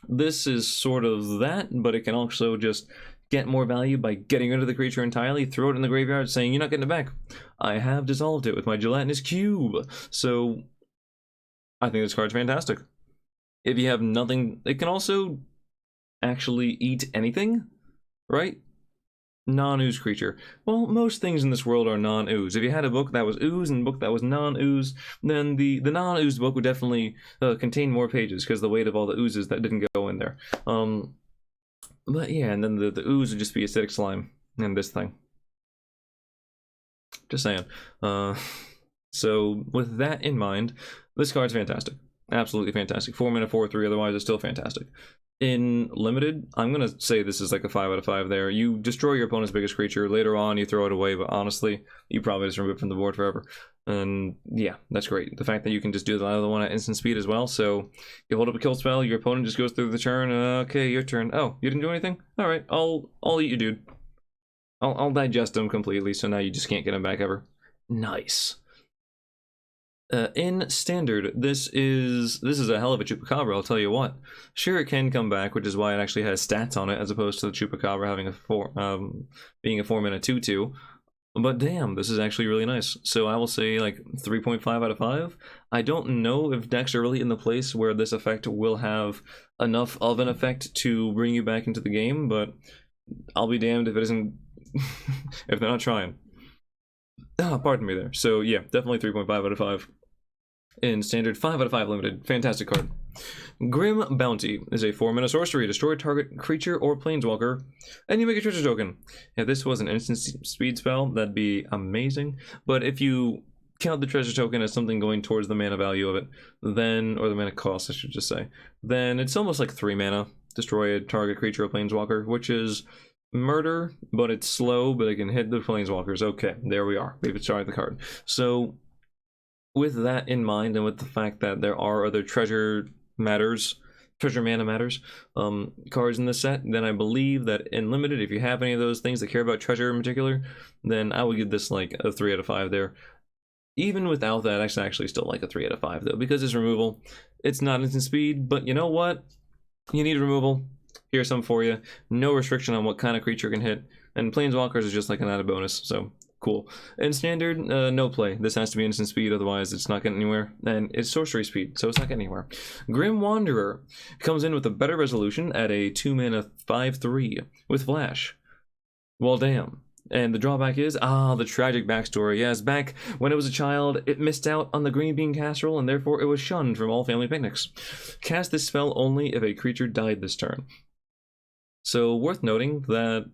This is sort of that, but it can also just get more value by getting rid of the creature entirely, throw it in the graveyard, saying, you're not getting it back. I have dissolved it with my Gelatinous Cube. So, I think this card's fantastic. If you have nothing, it can also actually eat anything, right? Non-ooze creature. Well, most things in this world are non-ooze. If you had a book that was ooze and a book that was non-ooze, then the non-ooze book would definitely contain more pages because the weight of all the oozes that didn't go in there. But yeah, and then the ooze would just be acidic slime and this thing. Just saying. So with that in mind, this card's fantastic. Absolutely fantastic. 4 mana, 4/3, otherwise it's still fantastic. In limited, I'm gonna say this is like a 5 out of 5 there. You destroy your opponent's biggest creature, later on you throw it away, but honestly, you probably just remove it from the board forever. And yeah, that's great. The fact that you can just do the other one at instant speed as well, so you hold up a kill spell, your opponent just goes through the turn, okay, your turn. Oh, you didn't do anything? Alright, I'll eat you, dude. I'll digest him completely, so now you just can't get him back ever. Nice. In standard, this is a hell of a Chupacabra, I'll tell you what. Sure, it can come back, which is why it actually has stats on it, as opposed to the Chupacabra having being a 4 mana 2/2. But damn, this is actually really nice. So I will say like 3.5 out of 5. I don't know if decks are really in the place where this effect will have enough of an effect to bring you back into the game, but I'll be damned if it isn't if they're not trying. Ah, pardon me there. So yeah, definitely 3.5 out of 5. In standard, 5 out of 5 limited. Fantastic card. Grim Bounty is a 4 mana sorcery. Destroy target creature or planeswalker, and you make a treasure token. If this was an instant speed spell, that'd be amazing. But if you count the treasure token as something going towards the mana value of it, then, or the mana cost, I should just say, then it's almost like 3 mana. Destroy a target creature or planeswalker, which is murder, but it's slow, but it can hit the planeswalkers. Okay, there we are. We've started the card. So with that in mind, and with the fact that there are other treasure mana matters cards in this set, then I believe that in limited, if you have any of those things that care about treasure in particular, then I would give this like a 3 out of 5 there. Even without that, I actually still like a 3 out of 5 though, because it's removal. It's not instant speed, but you know what? You need removal. Here's some for you. No restriction on what kind of creature can hit, and planeswalkers is just like an added bonus, so cool. In standard, no play. This has to be instant speed, otherwise it's not getting anywhere. And it's sorcery speed, so it's not getting anywhere. Grim Wanderer comes in with a better resolution at a 2 mana 5/3 with flash. Well, damn. And the drawback is, the tragic backstory. Yes, back when it was a child, it missed out on the green bean casserole, and therefore it was shunned from all family picnics. Cast this spell only if a creature died this turn. So, worth noting that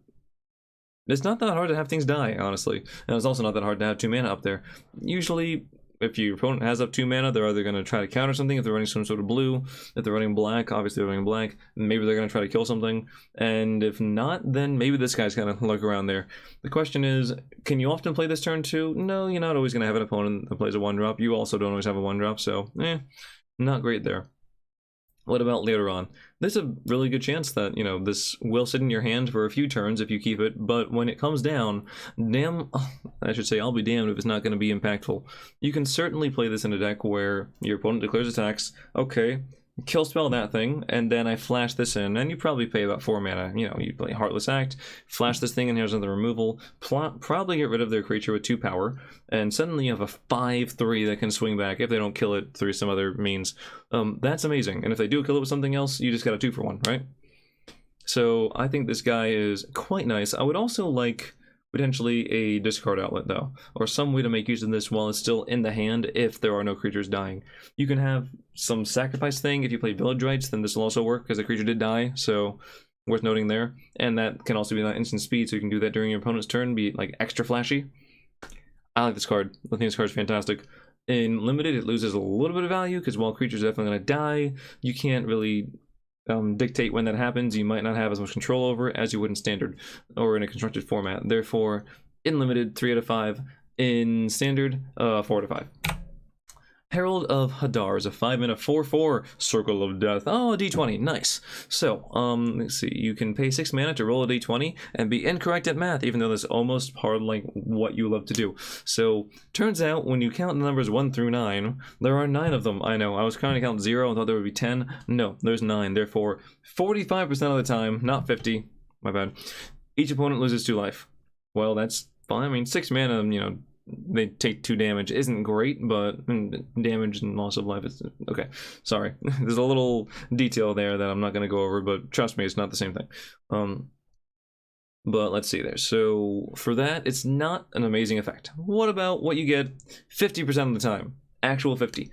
it's not that hard to have things die, honestly. And it's also not that hard to have 2 mana up there. Usually, if your opponent has up 2 mana, they're either going to try to counter something if they're running some sort of blue. If they're running black, obviously they're running black. Maybe they're going to try to kill something. And if not, then maybe this guy's going to lurk around there. The question is, can you often play this turn too? No, you're not always going to have an opponent that plays a 1-drop. You also don't always have a 1-drop, so not great there. What about later on? There's a really good chance that, you know, this will sit in your hand for a few turns if you keep it, but when it comes down, I should say, I'll be damned if it's not going to be impactful. You can certainly play this in a deck where your opponent declares attacks, okay, kill spell that thing, and then I flash this in, and you probably pay about 4 mana. You know, you play Heartless Act, flash this thing, and here's another removal, probably get rid of their creature with 2 power, and suddenly you have a 5/3 that can swing back if they don't kill it through some other means. That's amazing, and if they do kill it with something else, you just got a 2 for 1, right? So I think this guy is quite nice. I would also like potentially a discard outlet though, or some way to make use of this while it's still in the hand if there are no creatures dying. You can have some sacrifice thing. If you play Village Rites, then this will also work because the creature did die, so worth noting there. And that can also be that instant speed, so you can do that during your opponent's turn, be like extra flashy. I like this card. I think this card's fantastic. In limited, it loses a little bit of value because while creatures are definitely going to die, you can't really dictate when that happens. You might not have as much control over it as you would in standard or in a constructed format. Therefore, in limited, 3 out of 5. In standard, 4 out of 5. Herald of Hadar is a 5-mana 4/4 Circle of Death. Oh, a d20, nice. So, let's see. You can pay 6 mana to roll a d20 and be incorrect at math, even though that's almost part of like what you love to do. So, turns out when you count the numbers 1 through 9, there are 9 of them. I know. I was trying to count 0 and thought there would be 10. No, there's 9. Therefore, 45% of the time, not 50. My bad. Each opponent loses 2 life. Well, that's fine. I mean, 6 mana, you know, they take 2 damage isn't great, but damage and loss of life is okay. Sorry. There's a little detail there that I'm not going to go over, but trust me, it's not the same thing. But let's see there. So for that, it's not an amazing effect. What about what you get 50% of the time? Actual 50.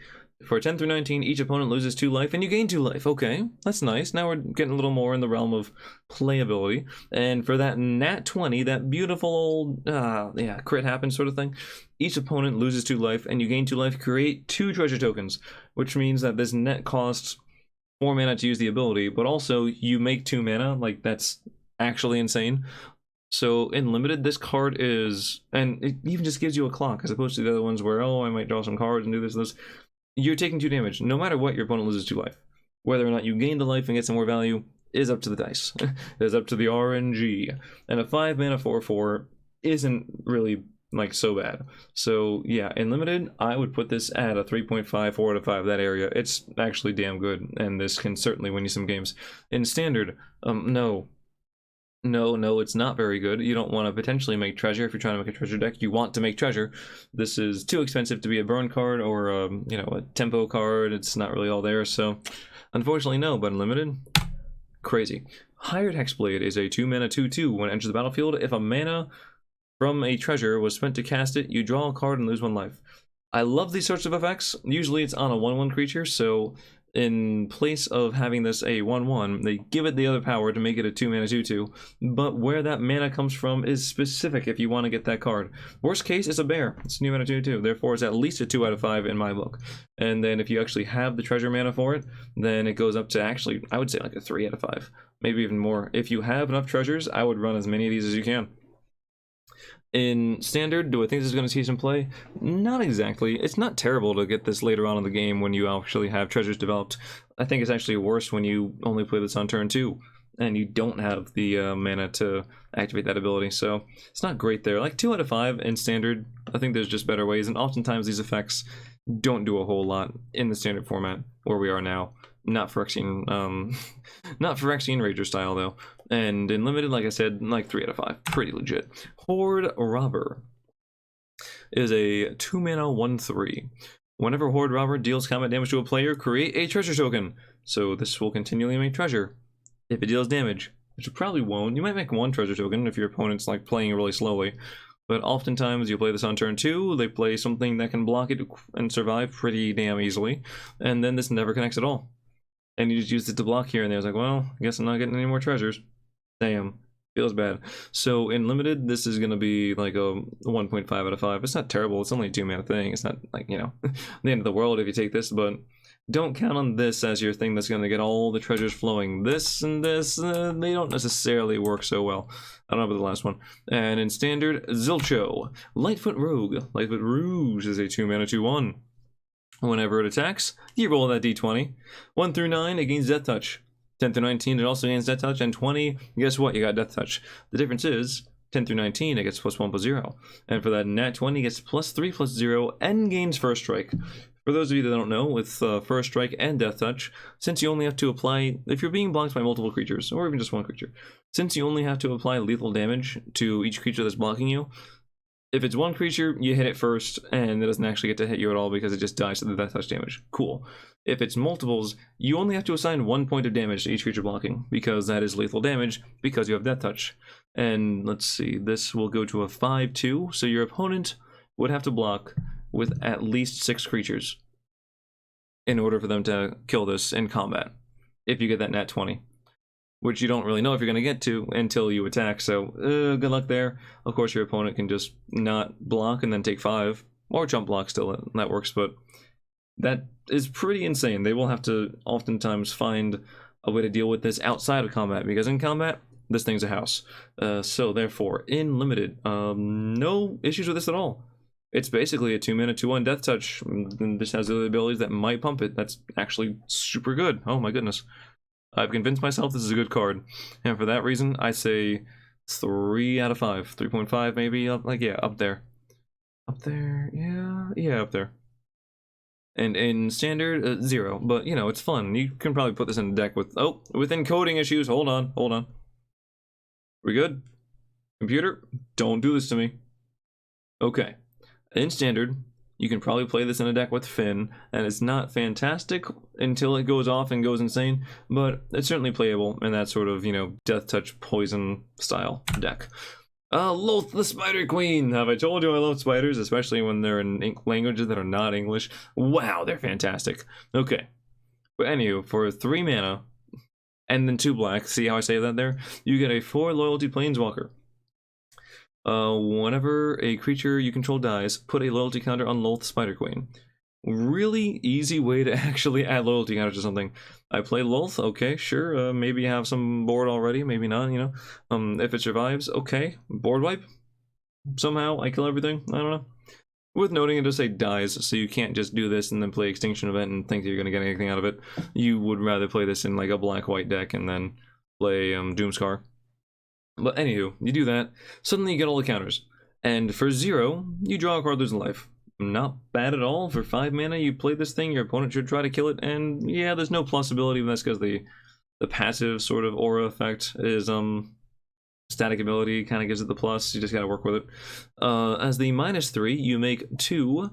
For 10 through 19, each opponent loses 2 life, and you gain 2 life. Okay, that's nice. Now we're getting a little more in the realm of playability. And for that nat 20, that beautiful old, yeah, crit happens sort of thing, each opponent loses 2 life, and you gain 2 life, create 2 treasure tokens, which means that this net costs 4 mana to use the ability, but also you make 2 mana. Like, that's actually insane. So in limited, this card is, and it even just gives you a clock, as opposed to the other ones where, oh, I might draw some cards and do this and this. You're taking 2 damage. No matter what, your opponent loses 2 life. Whether or not you gain the life and get some more value is up to the dice. It is up to the RNG. And a 5-mana 4/4 isn't really, like, so bad. So, yeah, in limited, I would put this at a 3.5, 4 out of 5, that area. It's actually damn good, and this can certainly win you some games. In standard, no, it's not very good. You don't want to potentially make treasure if you're trying to make a treasure deck. You want to make treasure. This is too expensive to be a burn card or you know, a tempo card. It's not really all there, so unfortunately no, but unlimited, crazy. Hired Hexblade is a 2-mana 2/2. When it enters the battlefield, if a mana from a treasure was spent to cast it, you draw a card and lose 1 life. I love these sorts of effects. Usually it's on a 1/1 creature, so in place of having this a 1/1, they give it the other power to make it a 2-mana 2/2, but where that mana comes from is specific if you want to get that card. Worst case, it's a bear. It's a new mana 2/2, therefore it's at least a 2 out of 5 in my book. And then if you actually have the treasure mana for it, then it goes up to actually, I would say like a 3 out of 5, maybe even more. If you have enough treasures, I would run as many of these as you can. In standard, do I think this is going to see some play? Not exactly. It's not terrible to get this later on in the game when you actually have treasures developed. I think it's actually worse when you only play this on turn 2 and you don't have the mana to activate that ability, so it's not great there. Like 2 out of 5 in standard, I think there's just better ways, and oftentimes these effects don't do a whole lot in the standard format where we are now. Not for Phyrexian Rager style though. And in limited, like I said, like 3 out of 5, pretty legit. Horde Robber is a 2-mana 1/3. Whenever Horde Robber deals combat damage to a player, create a treasure token. So this will continually make treasure. If it deals damage, which it probably won't, you might make 1 treasure token if your opponent's like playing really slowly. But oftentimes you play this on turn 2, they play something that can block it and survive pretty damn easily, and then this never connects at all. And you just use it to block here, and there's like, well, I guess I'm not getting any more treasures. Damn, feels bad. So in limited, this is going to be like a 1.5 out of 5. It's not terrible, it's only a 2-mana thing. It's not like, you know, the end of the world if you take this, but don't count on this as your thing that's going to get all the treasures flowing. This and this, they don't necessarily work so well. I don't know about the last one. And in standard, Zilcho, Lightfoot Rogue. Lightfoot Roose is a 2-mana 2/1. Whenever it attacks, you roll that d20. 1 through 9, it gains Death Touch. 10 through 19, it also gains Death Touch. And 20, guess what? You got Death Touch. The difference is, 10 through 19, it gets +1/+0. And for that nat 20, it gets +3/+0 and gains First Strike. For those of you that don't know, with First Strike and Death Touch, since you only have to apply, if you're being blocked by multiple creatures, or even just one creature, since you only have to apply lethal damage to each creature that's blocking you, if it's one creature, you hit it first, and it doesn't actually get to hit you at all because it just dies to the Death Touch damage. Cool. If it's multiples, you only have to assign 1 point of damage to each creature blocking, because that is lethal damage, because you have Death Touch. And let's see, this will go to a 5/2, so your opponent would have to block with at least 6 creatures in order for them to kill this in combat, if you get that nat 20. Which you don't really know if you're going to get to until you attack, so good luck there. Of course, your opponent can just not block and then take 5, or jump block still, that works, but that is pretty insane. They will have to oftentimes find a way to deal with this outside of combat, because in combat, this thing's a house. So therefore, in limited, no issues with this at all. It's basically a 2-mana 2/1 Death Touch, and this has the abilities that might pump it. That's actually super good. Oh my goodness. I've convinced myself this is a good card, and for that reason, I say 3 out of 5. 3.5 maybe, up there. Up there, yeah, up there. And in standard, 0, but you know, it's fun. You can probably put this in a deck with, with encoding issues. Hold on. We good? Computer, don't do this to me. Okay. In standard, you can probably play this in a deck with Finn, and it's not fantastic until it goes off and goes insane, but it's certainly playable in that sort of, you know, Death Touch poison style deck. Loath the Spider Queen! Have I told you I love spiders, especially when they're in languages that are not English? Wow, they're fantastic. Okay. But anywho, for 3 mana, and then 2 black, see how I say that there? You get a 4 loyalty planeswalker. Whenever a creature you control dies, put a loyalty counter on Loath Spider Queen. Really easy way to actually add loyalty counters to something. I play Loath, okay, sure, maybe have some board already, maybe not, you know. If it survives, okay. Board wipe? Somehow I kill everything? I don't know. With noting it does say dies, so you can't just do this and then play Extinction Event and think that you're going to get anything out of it. You would rather play this in like a black-white deck and then play Doomscar. But anywho, you do that, suddenly you get all the counters. And for 0, you draw a card, lose a life. Not bad at all. For 5 mana, you play this thing, your opponent should try to kill it, and yeah, there's no plus ability, but that's because the passive sort of aura effect is static ability, kind of gives it the plus, you just gotta work with it. As the -3, you make 2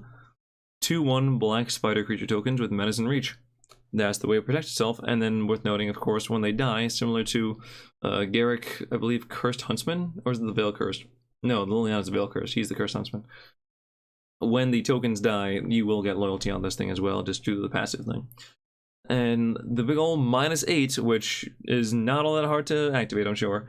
2/1 black spider creature tokens with menace and reach. That's the way it protects itself, and then worth noting, of course, when they die, similar to Garrick, I believe, Cursed Huntsman? Or is it the Veil Cursed? No, Liliana's the Veil Cursed, he's the Cursed Huntsman. When the tokens die, you will get loyalty on this thing as well, just due to the passive thing. And the big ol' -8, which is not all that hard to activate, I'm sure.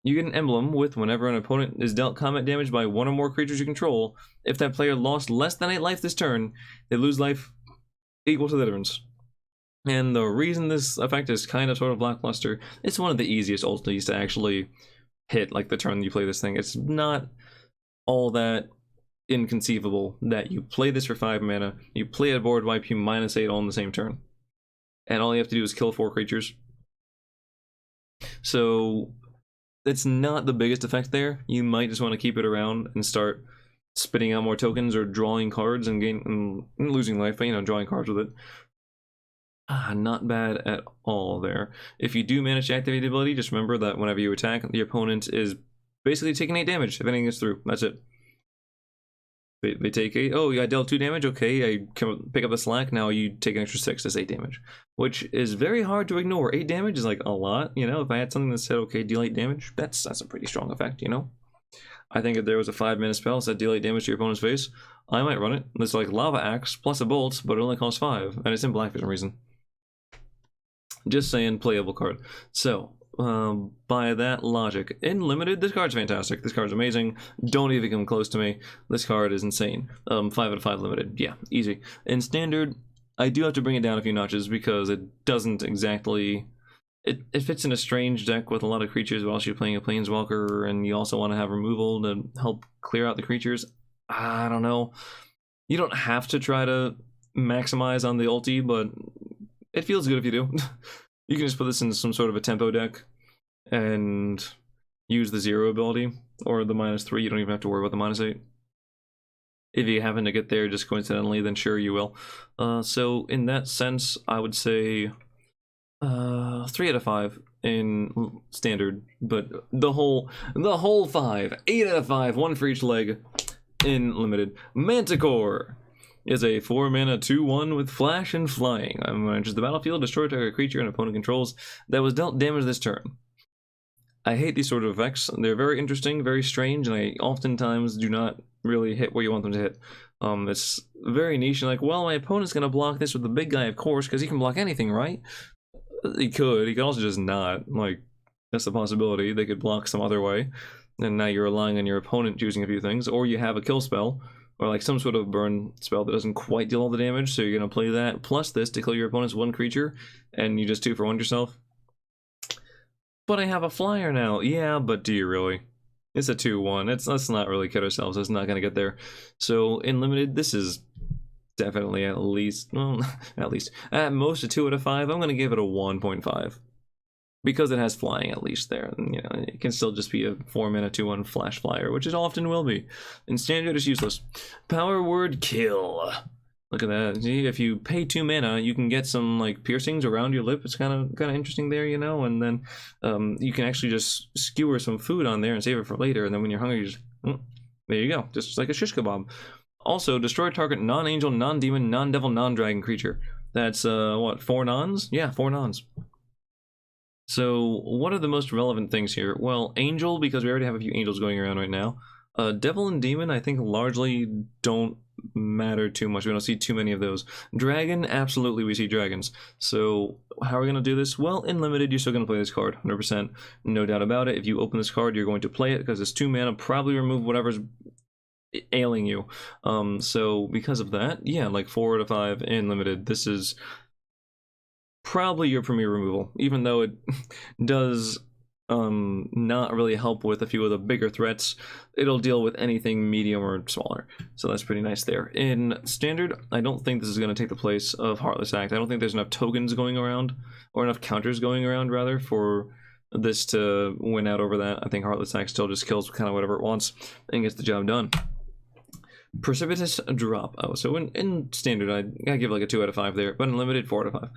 You get an emblem with whenever an opponent is dealt combat damage by 1 or more creatures you control, if that player lost less than 8 life this turn, they lose life equal to the difference. And the reason this effect is kind of sort of lackluster, it's one of the easiest ultis to actually hit, like the turn you play this thing. It's not all that inconceivable that you play this for 5 mana, you play a board wipe, you -8 all in the same turn. And all you have to do is kill 4 creatures. So it's not the biggest effect there. You might just want to keep it around and start spitting out more tokens or drawing cards and losing life, but you know, drawing cards with it. Not bad at all there. If you do manage to activate the ability, just remember that whenever you attack, the opponent is basically taking 8 damage if anything gets through. That's it. They take 8. Oh, I dealt 2 damage. Okay, I can pick up the slack. Now you take an extra 6. That's 8 damage, which is very hard to ignore. 8 damage is like a lot. You know, if I had something that said, okay, deal 8 damage, that's a pretty strong effect. You know, I think if there was a 5-minute spell that said deal 8 damage to your opponent's face, I might run it. It's like Lava Axe plus a bolt, but it only costs 5, and it's in black for some reason. Just saying, playable card. So, by that logic, in limited, this card's fantastic. This card's amazing. Don't even come close to me. This card is insane. 5 out of 5 limited. Yeah, easy. In standard, I do have to bring it down a few notches because it doesn't exactly... It fits in a strange deck with a lot of creatures while you're playing a Planeswalker, and you also want to have removal to help clear out the creatures. I don't know. You don't have to try to maximize on the ulti, but it feels good if you do. You can just put this in some sort of a tempo deck and use the 0 ability, or the -3. You don't even have to worry about the -8. If you happen to get there just coincidentally, then sure you will. So in that sense, I would say 3 out of 5 in standard, but the whole 5, 8 out of 5, 1 for each leg in limited. Manticore is a 4-mana 2/1 with flash and flying. When it enters the battlefield, destroy target creature an opponent controls that was dealt damage this turn. I hate these sort of effects. They're very interesting, very strange, and I oftentimes do not really hit where you want them to hit. It's very niche, and like, well, my opponent's gonna block this with the big guy, of course, because he can block anything, right? He could also just not. Like, that's a possibility. They could block some other way, and now you're relying on your opponent choosing a few things, or you have a kill spell, or like some sort of burn spell that doesn't quite deal all the damage, so you're gonna play that plus this to kill your opponent's 1 creature, and you just 2 for 1 yourself. But I have a flyer now. Yeah, but do you really? It's a 2-1. Let's not really kid ourselves. It's not going to get there. So in limited, this is definitely at least, well, at most a 2 out of 5. I'm going to give it a 1.5 because it has flying at least there. And, you know, it can still just be a 4-mana 2-1 flash flyer, which it often will be. In standard, it's useless. Power word kill. Look at that. See, if you pay 2 mana, you can get some like piercings around your lip. It's kind of interesting there, you know. And then you can actually just skewer some food on there and save it for later. And then when you're hungry, you just there you go, just like a shish kebab. Also, destroy target non-angel, non-demon, non-devil, non-dragon creature. That's what, 4 nons? Yeah, 4 nons. So what are the most relevant things here? Well, angel, because we already have a few angels going around right now. Devil and demon, I think largely don't matter too much. We don't see too many of those. Dragon, absolutely we see dragons. So how are we going to do this? Well, in limited, you're still going to play this card, 100%. No doubt about it. If you open this card, you're going to play it because it's 2 mana, probably remove whatever's ailing you. So because of that, yeah, like 4 out of 5 in limited, this is probably your premier removal, even though it does not really help with a few of the bigger threats. It'll deal with anything medium or smaller, so that's pretty nice there. In standard, I don't think this is going to take the place of Heartless Act. I don't think there's enough tokens going around, or enough counters going around rather, for this to win out over that. I think Heartless Act still just kills kind of whatever it wants and gets the job done. Precipitous drop. Oh, so in standard I give like a 2 out of 5 there, but in limited 4 out of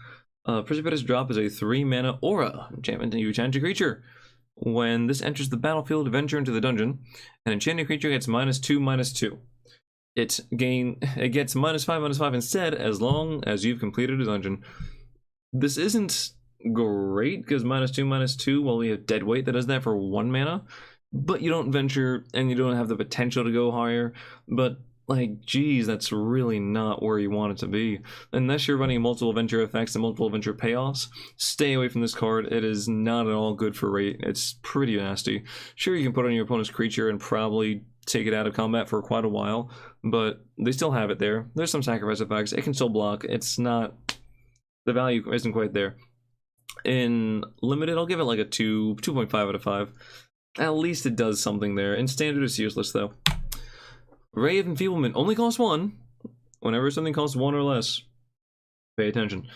5. Precipitous drop is a 3 mana aura enchantment, and you enchant a creature. When this enters the battlefield, venture into the dungeon. An enchanted creature gets -2/-2. It gets -5/-5 instead, as long as you've completed a dungeon. This isn't great because -2/-2. Well, we have Deadweight that does that for 1 mana, but you don't venture and you don't have the potential to go higher. But like, geez, that's really not where you want it to be. Unless you're running multiple venture effects and multiple venture payoffs, stay away from this card. It is not at all good for rate. It's pretty nasty. Sure, you can put it on your opponent's creature and probably take it out of combat for quite a while, but they still have it there. There's some sacrifice effects. It can still block. It's not... the value isn't quite there. In limited, I'll give it like a 2.5 out of 5. At least it does something there. In standard, it's useless though. Ray of Infieldment only costs 1. Whenever something costs 1 or less, pay attention.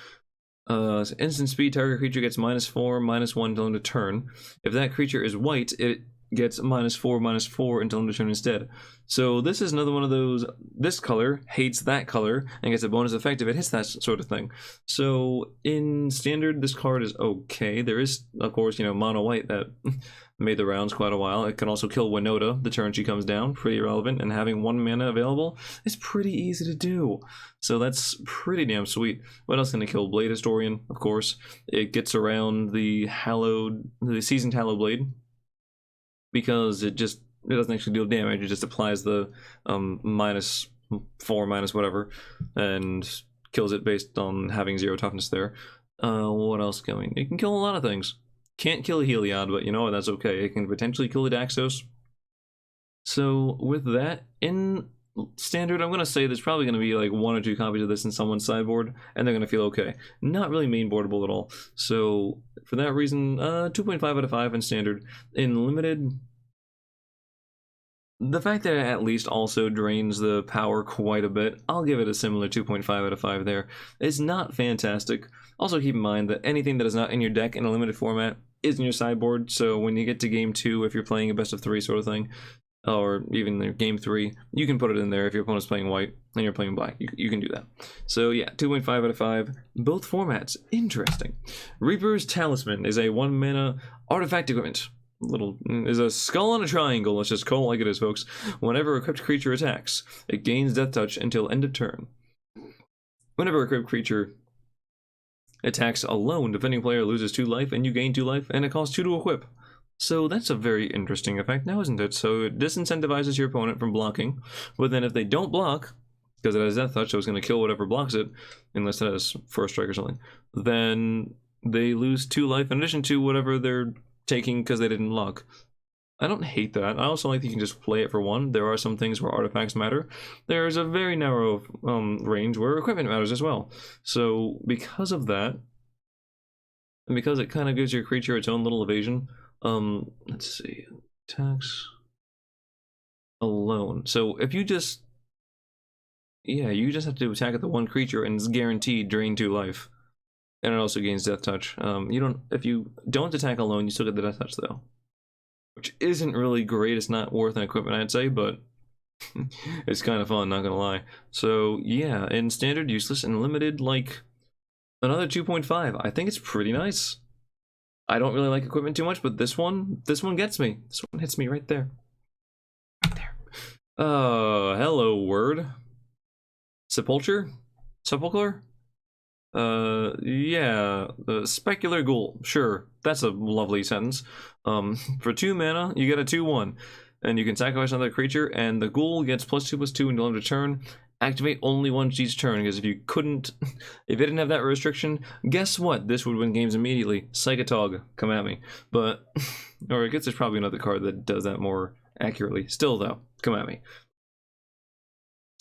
Instant speed, target creature gets -4/-1 until end of turn. If that creature is white, it gets -4/-4 until end of turn instead. So this is another one of those, this color hates that color and gets a bonus effect if it hits that sort of thing. So in standard, this card is okay. There is, of course, you know, mono white that made the rounds quite a while. It can also kill Winota the turn she comes down, pretty relevant, and having 1 mana available is pretty easy to do. So that's pretty damn sweet. What else can it kill? Blade Historian, of course. It gets around the Seasoned Hallowed Blade, because it doesn't actually deal damage, it just applies the -4 whatever, and kills it based on having 0 toughness there. What else going? It can kill a lot of things. Can't kill a Heliod, but you know what, that's okay. It can potentially kill a Daxos. So with that, in standard, I'm going to say there's probably going to be like 1 or 2 copies of this in someone's sideboard, and they're going to feel okay. Not really mainboardable at all. So for that reason, 2.5 out of 5 in standard. In limited, the fact that it at least also drains the power quite a bit, I'll give it a similar 2.5 out of 5 there. It's not fantastic. Also keep in mind that anything that is not in your deck in a limited format is in your sideboard, so when you get to game 2, if you're playing a best of 3 sort of thing, or even game 3, you can put it in there if your opponent's playing white and you're playing black. You can do that. So yeah, 2.5 out of 5. Both formats. Interesting. Reaper's Talisman is a 1 mana artifact equipment. Is a skull on a triangle. Let's just call it like it is, folks. Whenever a equipped creature attacks, it gains death touch until end of turn. Whenever a equipped creature attacks alone, defending player loses 2 life and you gain 2 life, and it costs 2 to equip. So that's a very interesting effect now, isn't it? So it disincentivizes your opponent from blocking, but then if they don't block, because it has death touch, so it's going to kill whatever blocks it, unless it has first strike or something, then they lose 2 life in addition to whatever they're taking because they didn't block. I don't hate that. I also like that you can just play it for 1. There are some things where artifacts matter. There is a very narrow range where equipment matters as well. So because of that, and because it kind of gives your creature its own little evasion, let's see, attacks alone. So if you just, yeah, you just have to attack at the one creature and it's guaranteed drain 2 life. And it also gains Death Touch. If you don't attack alone, you still get the Death Touch though. Which isn't really great, it's not worth an equipment I'd say, but it's kind of fun, not gonna lie. So yeah, in standard, useless, and limited, like another 2.5. I think it's pretty nice. I don't really like equipment too much, but this one gets me. This one hits me right there. Right there. Hello word. Sepulcher? Sepulchre? Yeah, Specular Ghoul. Sure, that's a lovely sentence. For 2 mana, you get a 2/1, and you can sacrifice another creature, and the Ghoul gets +2/+2 until end of turn. Activate only once each turn, because if you couldn't, if it didn't have that restriction, guess what? This would win games immediately. Psychotog, come at me. But, or I guess there's probably another card that does that more accurately. Still though, come at me.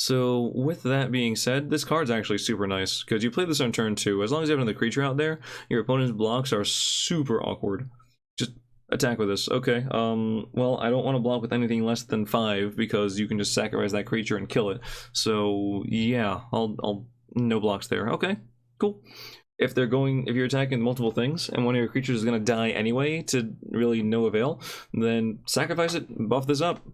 So, with that being said, this card's actually super nice, because you play this on turn 2. As long as you have another creature out there, your opponent's blocks are super awkward. Just attack with this. Okay, well, I don't want to block with anything less than 5, because you can just sacrifice that creature and kill it. So, yeah, I'll no blocks there. Okay, cool. If you're attacking multiple things, and one of your creatures is going to die anyway, to really no avail, then sacrifice it, buff this up.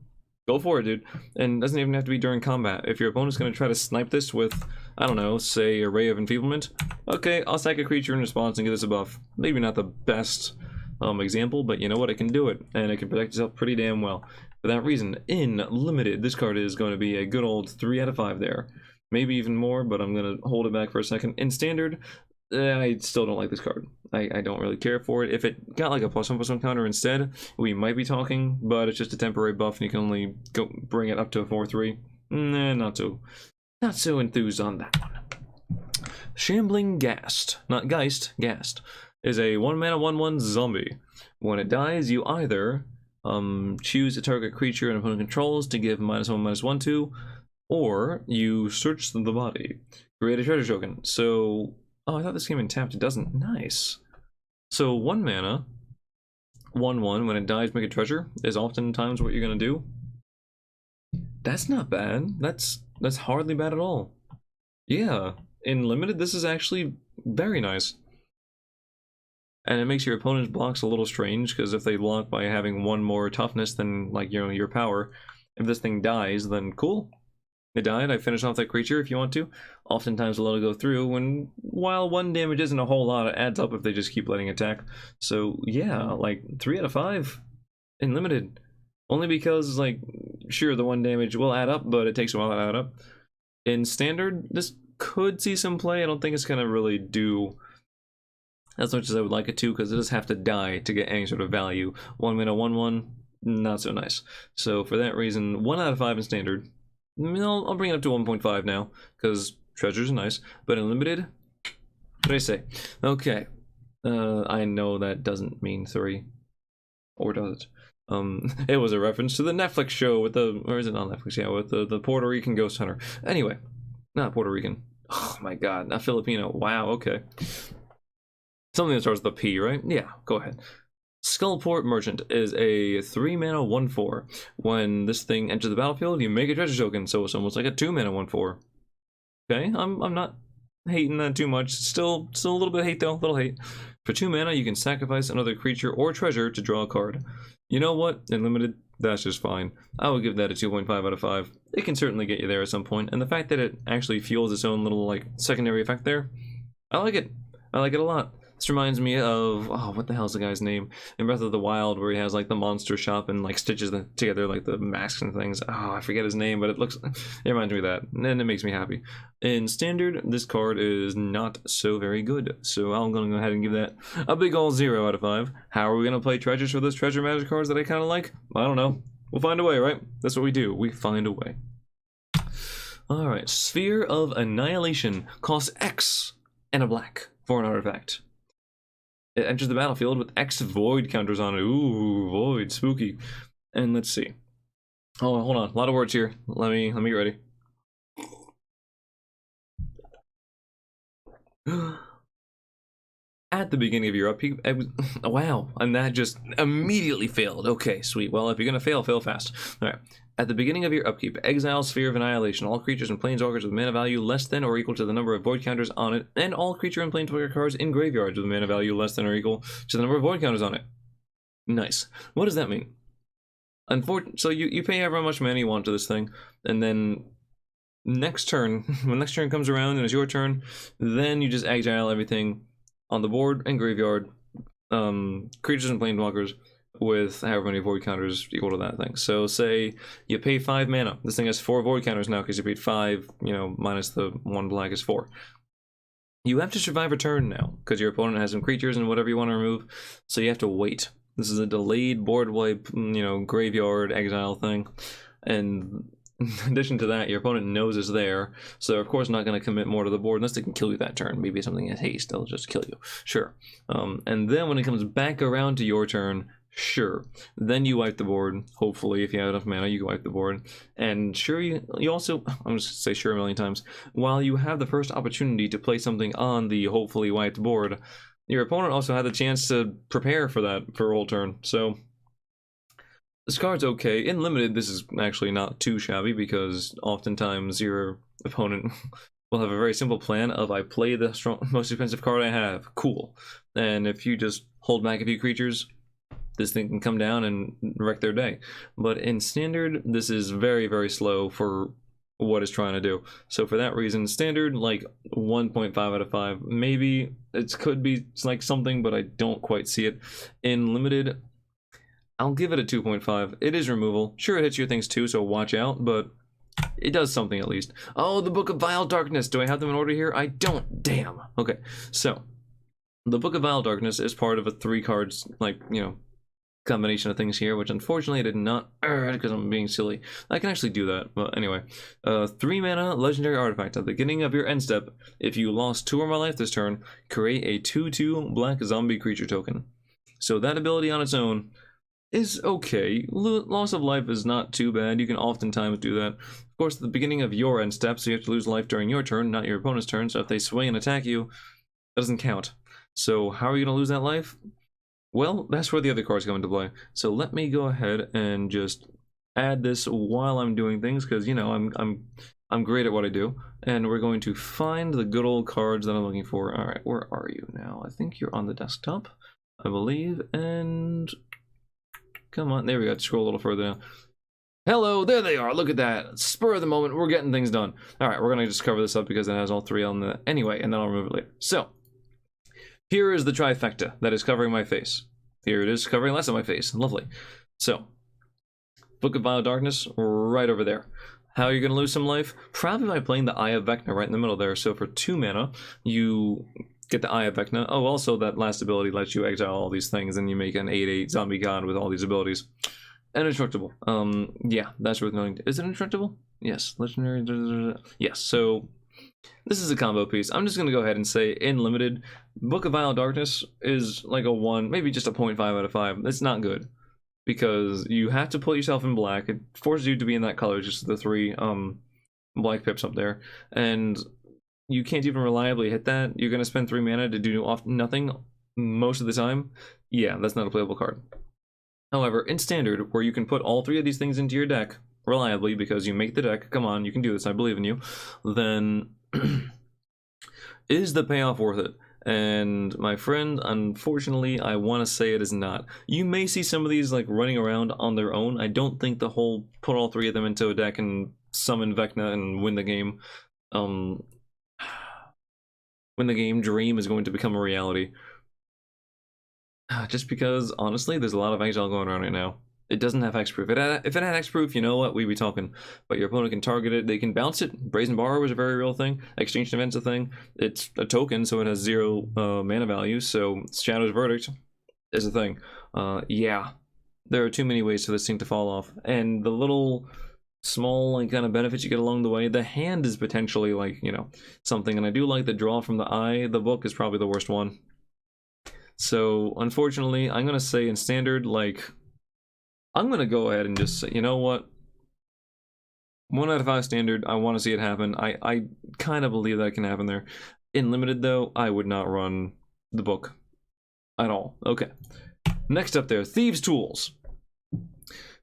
Go for it, dude. And it doesn't even have to be during combat. If your opponent's going to try to snipe this with, I don't know, say a Ray of Enfeeblement, okay, I'll sack a creature in response and give this a buff. Maybe not the best example, but you know what, it can do it. And it can protect itself pretty damn well. For that reason, in Limited, this card is going to be a good old 3 out of 5 there. Maybe even more, but I'm going to hold it back for a second. In Standard, I still don't like this card. I don't really care for it. If it got like a +1/+1 counter instead, we might be talking, but it's just a temporary buff and you can only go bring it up to a 4/3. Nah, not so enthused on that one. Shambling Gast, not Geist, Gast, is a 1 mana 1/1 zombie. When it dies, you either choose a target creature an opponent controls to give -1/-1 to, or you search the body, create a treasure token. So, oh, I thought this came in tapped. It doesn't. Nice. So 1 mana, 1/1, when it dies, make a treasure, is oftentimes what you're gonna do. That's not bad. That's hardly bad at all. Yeah, in Limited, this is actually very nice. And it makes your opponent's blocks a little strange, because if they block by having 1 more toughness than, like, your power, if this thing dies, then cool. It died, I finish off that creature if you want to. Oftentimes we'll let it go through, while 1 damage isn't a whole lot, it adds up if they just keep letting attack. So yeah, like 3 out of 5 in Limited. Only because, like, sure, the 1 damage will add up, but it takes a while to add up. In Standard, this could see some play. I don't think it's gonna really do as much as I would like it to, because it does have to die to get any sort of value. 1 mana 1/1, not so nice. So for that reason, 1 out of 5 in Standard. I'll bring it up to 1.5 now, because treasures are nice. But in Limited, what did I say? Okay. I know that doesn't mean 3. Or does it? It was a reference to the Netflix show with the, or is it not Netflix? Yeah, with the Puerto Rican ghost hunter. Anyway, not Puerto Rican. Oh my god, not Filipino. Wow, okay. Something that starts with a P, right? Yeah, go ahead. Skullport Merchant is a 3 mana 1/4. When this thing enters the battlefield, you make a treasure token, so it's almost like a 2 mana 1/4. Okay, I'm not hating that too much. Still a little bit of hate though, little hate. For 2 mana, you can sacrifice another creature or treasure to draw a card. You know what? In Limited, that's just fine. I would give that a 2.5 out of 5. It can certainly get you there at some point, and the fact that it actually fuels its own little, like, secondary effect there, I like it. I like it a lot. This reminds me of, oh, what the hell's the guy's name? In Breath of the Wild, where he has, like, the monster shop and, like, stitches them together, like, the masks and things. Oh, I forget his name, but it reminds me of that, and it makes me happy. In Standard, this card is not so very good, so I'm gonna go ahead and give that a big ol' 0 out of 5. How are we gonna play treasures for those treasure magic cards that I kind of like? I don't know. We'll find a way, right? That's what we do. We find a way. Alright, Sphere of Annihilation costs X and a black for an artifact. It enters the battlefield with X void counters on it. Ooh, void, spooky. And let's see. Oh, hold on, a lot of words here. Let me get ready. at the beginning of your upkeep. Wow, and that just immediately failed. Okay, sweet. Well, if you're gonna fail, fail fast. All right. At the beginning of your upkeep, exile Sphere of Annihilation all creatures and planeswalkers with mana value less than or equal to the number of void counters on it, and all creature and planeswalker cards in graveyards with mana value less than or equal to the number of void counters on it. Nice. What does that mean? So you pay however much mana you want to this thing, and then next turn, when next turn comes around and it's your turn, then you just exile everything on the board and graveyard, creatures and planeswalkers with however many void counters equal to that thing. So say you pay 5 mana. This thing has 4 void counters now because you paid 5, minus the 1 black is 4. You have to survive a turn now because your opponent has some creatures and whatever you want to remove, so you have to wait. This is a delayed board wipe, graveyard exile thing. And in addition to that, your opponent knows it's there, so they're of course not going to commit more to the board unless they can kill you that turn. Maybe something in haste, they'll just kill you. Sure. And then when it comes back around to your turn, sure. Then you wipe the board. Hopefully, if you have enough mana, you can wipe the board. And sure, you also, I'm just say sure a million times, while you have the first opportunity to play something on the hopefully wiped board, your opponent also had the chance to prepare for that for a whole turn. So this card's okay. In limited, this is actually not too shabby because oftentimes your opponent will have a very simple plan of I play the most expensive card I have. Cool. And if you just hold back a few creatures, this thing can come down and wreck their day. But in standard, this is very, very slow for what it's trying to do. So for that reason, standard, like 1.5 out of 5. Maybe it could be like something, but I don't quite see it. In limited, I'll give it a 2.5. It is removal. Sure, it hits your things too, so watch out, but it does something at least. Oh, the Book of Vile Darkness. Do I have them in order here? I don't. Damn. Okay, so the Book of Vile Darkness is part of a 3 cards, combination of things here, which unfortunately I did not because I'm being silly. I can actually do that, but anyway. 3 mana legendary artifact. At the beginning of your end step, if you lost 2 or more life this turn, create a 2/2 black zombie creature token. So that ability on its own is okay. Loss of life is not too bad. You can oftentimes do that. Of course, at the beginning of your end step, so you have to lose life during your turn, not your opponent's turn, so if they swing and attack you, that doesn't count. So how are you going to lose that life? Well, that's where the other cards come into play. So let me go ahead and just add this while I'm doing things, because I'm great at what I do. And we're going to find the good old cards that I'm looking for. All right, where are you now? I think you're on the desktop, I believe. And come on, there we go. Scroll a little further down. Hello, there they are. Look at that. Spur of the moment, we're getting things done. All right, we're gonna just cover this up because it has all 3 on the anyway, and then I'll remove it later. So here is the trifecta that is covering my face. Here it is covering less of my face. Lovely. So, Book of Vile Darkness, right over there. How are you going to lose some life? Probably by playing the Eye of Vecna right in the middle there. So for 2 mana, you get the Eye of Vecna. Oh, also that last ability lets you exile all these things, and you make an 8/8 zombie god with all these abilities. And indestructible. Yeah, that's worth knowing. Is it indestructible? Yes. Legendary. Yes, so this is a combo piece. I'm just going to go ahead and say, in limited, Book of Vile Darkness is like a 1, maybe just a 0.5 out of 5. It's not good, because you have to put yourself in black. It forces you to be in that color, just the 3 black pips up there. And you can't even reliably hit that. You're going to spend 3 mana to do nothing most of the time. Yeah, that's not a playable card. However, in Standard, where you can put all 3 of these things into your deck reliably, because you make the deck, come on, you can do this, I believe in you, then is the payoff worth it? And my friend, unfortunately, I want to say it is not. You may see some of these like running around on their own. I don't think the whole put all 3 of them into a deck and summon Vecna and win the game, win the game dream is going to become a reality. Just because, honestly, there's a lot of exile going on right now. It doesn't have hexproof. If it had hexproof, you know what, we'd be talking. But your opponent can target it. They can bounce it. Brazen Borrower is a very real thing. Exchange Event's a thing. It's a token, so it has 0 mana value. So Shadow's Verdict is a thing. Yeah, there are too many ways for this thing to fall off. And the little small like kind of benefits you get along the way, the hand is potentially like, something. And I do like the draw from the eye. The book is probably the worst one. So unfortunately, I'm gonna say in Standard, like, I'm gonna go ahead and just say, you know what? 1 out of 5 Standard, I want to see it happen. I kind of believe that can happen there. In Limited, though, I would not run the book. at all. Okay. Next up there, Thieves' Tools.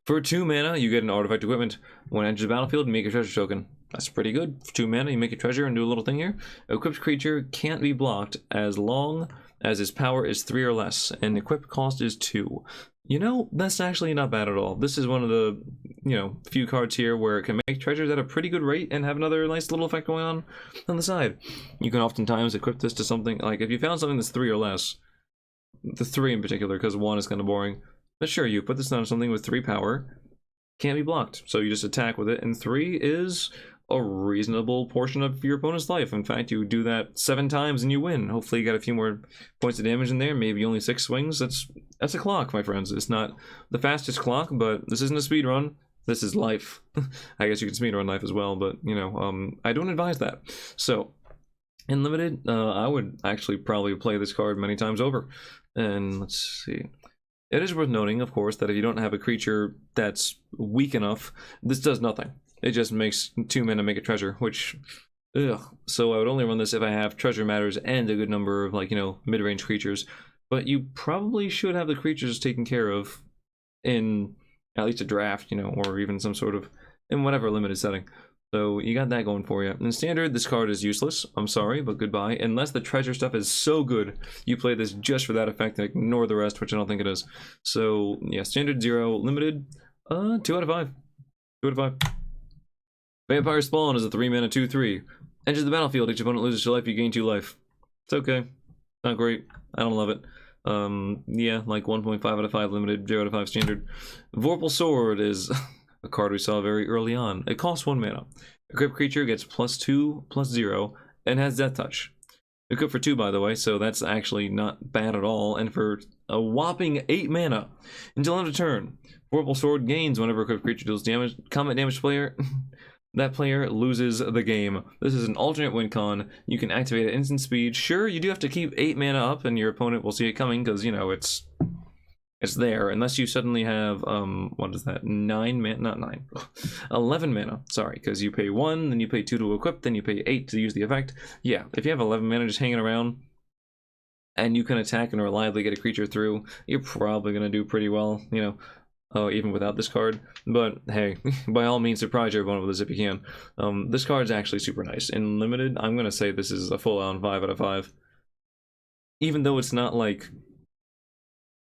For 2 mana, you get an artifact equipment. When it enters the battlefield, make a treasure token. That's pretty good. For 2 mana, you make a treasure and do a little thing here. Equipped creature can't be blocked as long as its power is 3 or less, and equip cost is 2. You know, that's actually not bad at all. This is one of the, few cards here where it can make treasures at a pretty good rate and have another nice little effect going on the side. You can oftentimes equip this to something, like if you found something that's 3 or less, the 3 in particular, because 1 is kind of boring. But sure, you put this on something with 3 power, can't be blocked. So you just attack with it, and 3 is a reasonable portion of your opponent's life. In fact, you do that 7 times and you win. Hopefully you got a few more points of damage in there, maybe only 6 swings. That's a clock, my friends. It's not the fastest clock, but this isn't a speed run. This is life. I guess you can speed run life as well, but I don't advise that. So in limited, I would actually probably play this card many times over. And let's see. It is worth noting, of course, that if you don't have a creature that's weak enough, this does nothing. It just makes 2 mana make a treasure, which, ugh. So I would only run this if I have treasure matters and a good number of, mid-range creatures. But you probably should have the creatures taken care of in at least a draft, or even some sort of, in whatever limited setting. So you got that going for you. In standard, this card is useless. I'm sorry, but goodbye. Unless the treasure stuff is so good, you play this just for that effect and ignore the rest, which I don't think it is. So yeah, standard 0, limited, 2 out of 5. 2 out of 5. Vampire Spawn is a 3 mana 2/3. Enters the battlefield, each opponent loses 2 life, you gain 2 life. It's okay. Not great. I don't love it. Yeah, like 1.5 out of 5 limited, 0 out of 5 standard. Vorpal Sword is a card we saw very early on. It costs 1 mana. Equipped creature gets +2/+0 and has Death Touch. Equipped for 2, by the way, so that's actually not bad at all. And for a whopping 8 mana. Until end of turn, Vorpal Sword gains whenever equipped creature deals damage, combat damage to player. That player loses the game. This is an alternate win con. You can activate at instant speed. Sure, you do have to keep 8 mana up, and your opponent will see it coming because it's there. Unless you suddenly have what is that? 9 mana? Not 9. 11 mana. Sorry, because you pay 1, then you pay 2 to equip, then you pay 8 to use the effect. Yeah, if you have 11 mana just hanging around, and you can attack and reliably get a creature through, you're probably gonna do pretty well. Even without this card. But hey, by all means, surprise your opponent with this if you can. This card's actually super nice. In limited, I'm gonna say this is a full-on 5 out of 5. Even though it's not like...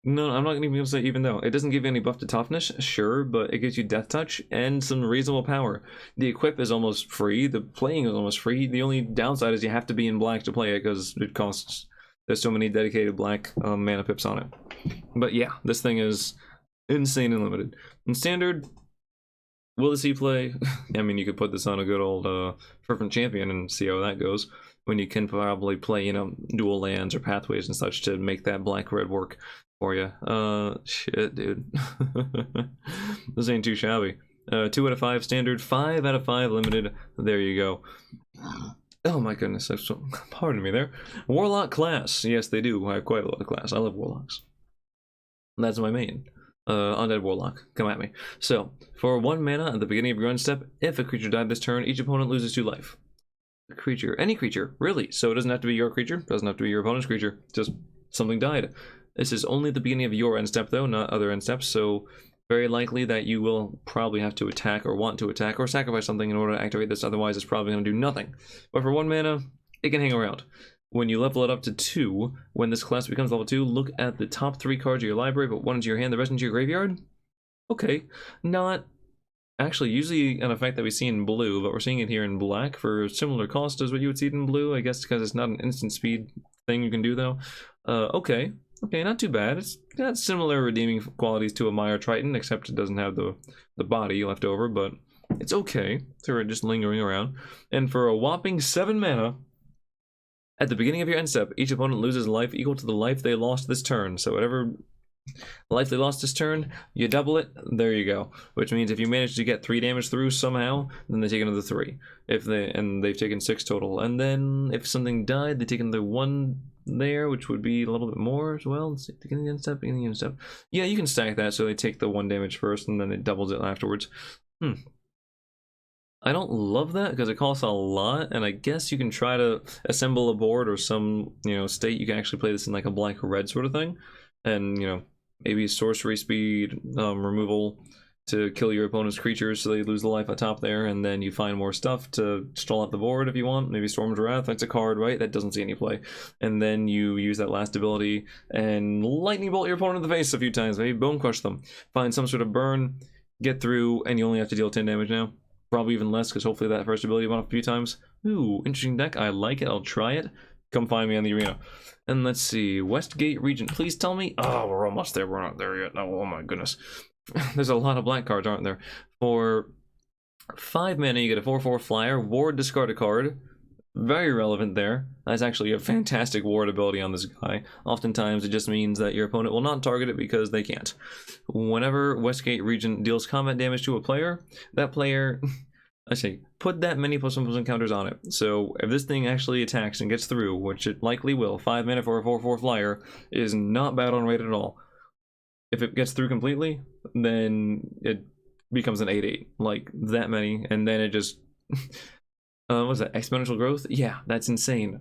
No, I'm not even gonna say even though. It doesn't give you any buff to toughness, sure, but it gives you Death Touch and some reasonable power. The equip is almost free, the playing is almost free. The only downside is you have to be in black to play it because it costs... There's so many dedicated black mana pips on it. But yeah, this thing is... insane and limited. In standard, will the C play? I mean, you could put this on a good old Fervent Champion and see how that goes. When you can probably play, dual lands or pathways and such to make that black-red work for you. Shit, dude. This ain't too shabby. 2 out of 5 standard, 5 out of 5 limited. There you go. Oh my goodness, pardon me there. Warlock class. Yes, they do. I have quite a lot of class. I love Warlocks. That's my main. Undead Warlock, come at me. So, for 1 mana at the beginning of your end step, if a creature died this turn, each opponent loses 2 life. A creature, any creature, really. So it doesn't have to be your creature, doesn't have to be your opponent's creature, just something died. This is only at the beginning of your end step though, not other end steps, so very likely that you will probably have to attack or want to attack or sacrifice something in order to activate this, otherwise it's probably going to do nothing. But for 1 mana, it can hang around. When you level it up to 2, when this class becomes level 2, look at the top 3 cards of your library, put 1 into your hand, the rest into your graveyard. Okay, not actually usually an effect that we see in blue, but we're seeing it here in black for a similar cost as what you would see it in blue, I guess because it's not an instant speed thing you can do though. Okay, not too bad. It's got similar redeeming qualities to a Mire Triton, except it doesn't have the body left over, but it's okay. So we're just lingering around. And for a whopping 7 mana, at the beginning of your end step, each opponent loses life equal to the life they lost this turn. So whatever life they lost this turn, you double it, there you go. Which means if you manage to get 3 damage through somehow, then they take another 3. And they've taken 6 total. And then if something died, they take another 1 there, which would be a little bit more as well. Let's see, beginning of the end step. Yeah, you can stack that so they take the 1 damage first and then it doubles it afterwards. I don't love that because it costs a lot, and I guess you can try to assemble a board or some, state you can actually play this in like a black-red sort of thing, and, maybe sorcery speed, removal to kill your opponent's creatures so they lose the life on top there, and then you find more stuff to stall out the board if you want. Maybe Storm's Wrath, that's a card, right? That doesn't see any play. And then you use that last ability and lightning bolt your opponent in the face a few times, maybe bone crush them. Find some sort of burn, get through, and you only have to deal 10 damage now. Probably even less, because hopefully that first ability went off a few times. Ooh, interesting deck, I like it, I'll try it. Come find me on the arena. And let's see, Westgate Regent, please tell me. Oh, we're almost there, we're not there yet. Oh my goodness. There's a lot of black cards, aren't there? For 5 mana, you get a 4/4 flyer, ward, discard a card. Very relevant there. That's actually a fantastic ward ability on this guy. Oftentimes, it just means that your opponent will not target it because they can't. Whenever Westgate Regent deals combat damage to a player, that player, put that many +1/+1 counters on it. So if this thing actually attacks and gets through, which it likely will, 5 mana for a 4/4 flyer is not bad on rate at all. If it gets through completely, then it becomes an 8/8, like that many, and then it just what's that, exponential growth? Yeah, that's insane.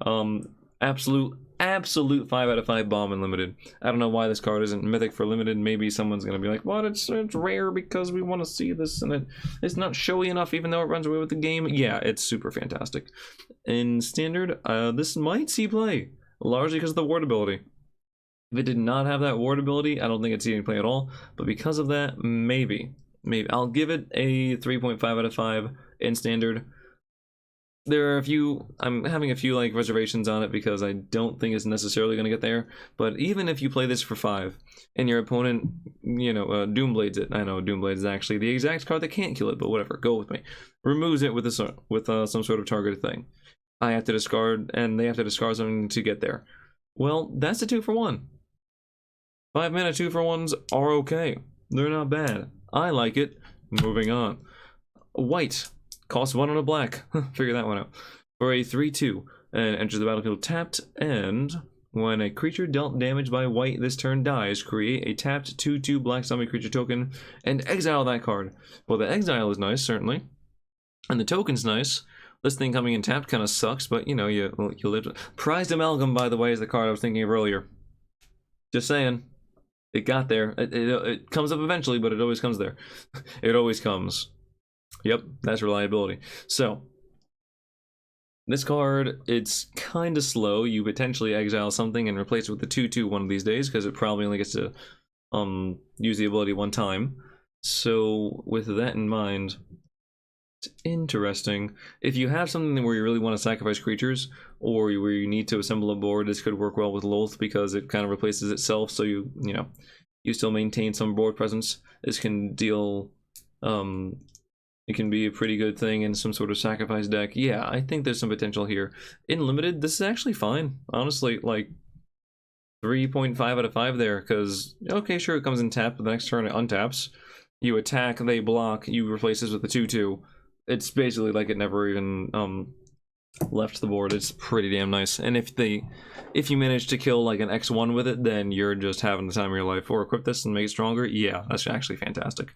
Absolute 5 out of 5 bomb in limited. I don't know why this card isn't mythic for limited. Maybe someone's gonna be like, what, it's rare because we want to see this, and it's not showy enough even though it runs away with the game. Yeah, it's super fantastic. In standard, this might see play, largely because of the ward ability. If it did not have that ward ability, I don't think it'd see any play at all. But because of that, maybe. I'll give it a 3.5 out of 5 in standard. There are a few, I'm having a few like reservations on it because I don't think it's necessarily going to get there. But even if you play this for 5 and your opponent, Doomblades it. I know Doomblades is actually the exact card that can't kill it, but whatever, go with me. Removes it with some sort of targeted thing. I have to discard, and they have to discard something to get there. Well, that's a 2-for-1. 5 mana 2-for-1s are okay. They're not bad. I like it. Moving on. White. Costs 1 on a black. Figure that one out. For a 3/2. And enters the battlefield tapped. And when a creature dealt damage by white this turn dies, create a tapped 2/2 black zombie creature token and exile that card. Well, the exile is nice, certainly. And the token's nice. This thing coming in tapped kind of sucks, but you live. Prized Amalgam, by the way, is the card I was thinking of earlier. Just saying. It got there. It comes up eventually, but it always comes there. It always comes. Yep, that's reliability. So, this card, it's kind of slow. You potentially exile something and replace it with the 2/2 one of these days, because it probably only gets to use the ability one time. So, with that in mind, it's interesting. If you have something where you really want to sacrifice creatures, or where you need to assemble a board, this could work well with Lolth because it kind of replaces itself, so you still maintain some board presence. This can deal, it can be a pretty good thing in some sort of sacrifice deck. Yeah, I think there's some potential here. In limited, this is actually fine. Honestly, like 3.5 out of 5 there, because, okay, sure, it comes in tap, but the next turn it untaps. You attack, they block, you replace this with a 2/2. It's basically like it never even left the board. It's pretty damn nice. And if you manage to kill like an X1 with it, then you're just having the time of your life. Or equip this and make it stronger. Yeah, that's actually fantastic.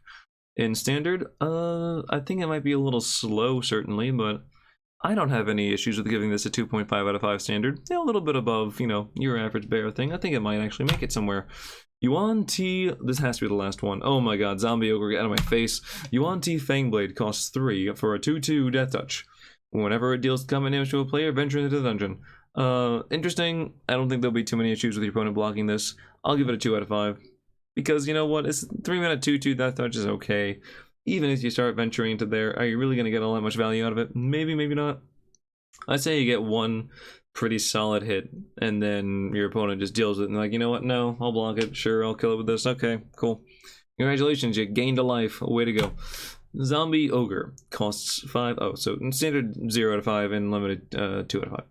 In standard, I think it might be a little slow, certainly, but I don't have any issues with giving this a 2.5 out of 5 standard. Yeah, a little bit above, your average bear thing. I think it might actually make it somewhere. Yuan T, this has to be the last one. Oh my god, Zombie Ogre, get out of my face. Yuan T Fangblade costs 3 for a 2/2 Death Touch. Whenever it deals combat damage to a player, venture into the dungeon. Interesting. I don't think there'll be too many issues with your opponent blocking this. I'll give it a 2 out of 5. Because, you know what, it's 3 mana 2/2 Death Touch is okay. Even if you start venturing into there, are you really going to get all that much value out of it? Maybe, maybe not. I'd say you get one pretty solid hit, and then your opponent just deals with it, and like, you know what, no, I'll block it, sure, I'll kill it with this, okay, cool. Congratulations, you gained a life, way to go. Zombie Ogre costs 5, so in standard 0 out of 5, and limited 2 out of 5.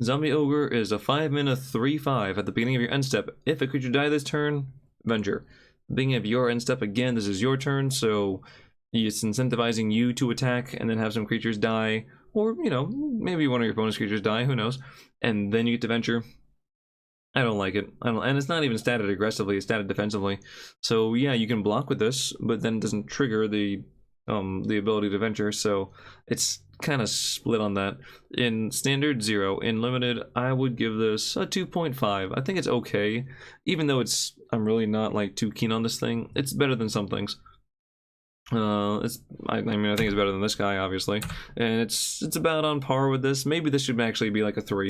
Zombie Ogre is a 5 mana 3/5 at the beginning of your end step. If a creature dies this turn, venture. Beginning of your end step again, this is your turn, so it's incentivizing you to attack and then have some creatures die. Or, maybe one of your opponent's creatures die, who knows. And then you get to venture. I don't like it. And it's not even statted aggressively, it's statted defensively. So yeah, you can block with this, but then it doesn't trigger the the ability to venture, so it's kind of split on that. In standard, 0. In limited, I would give this a 2.5. I think it's okay, even though I'm really not like too keen on this thing. It's better than some things. I mean, I think it's better than this guy, obviously, and it's about on par with this. Maybe this should actually be like a 3,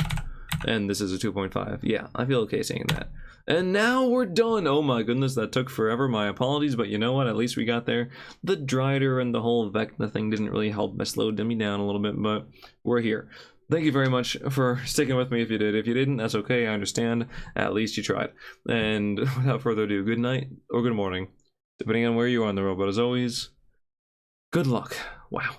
and this is a 2.5. Yeah, I feel okay saying that. And now we're done. Oh my goodness, that took forever. My apologies, but you know what? At least we got there. The Drider and the whole Vecna thing didn't really help. I slowed me down a little bit, but we're here. Thank you very much for sticking with me if you did. If you didn't, that's okay. I understand. At least you tried. And without further ado, good night or good morning, depending on where you are on the road. But as always, good luck. Wow.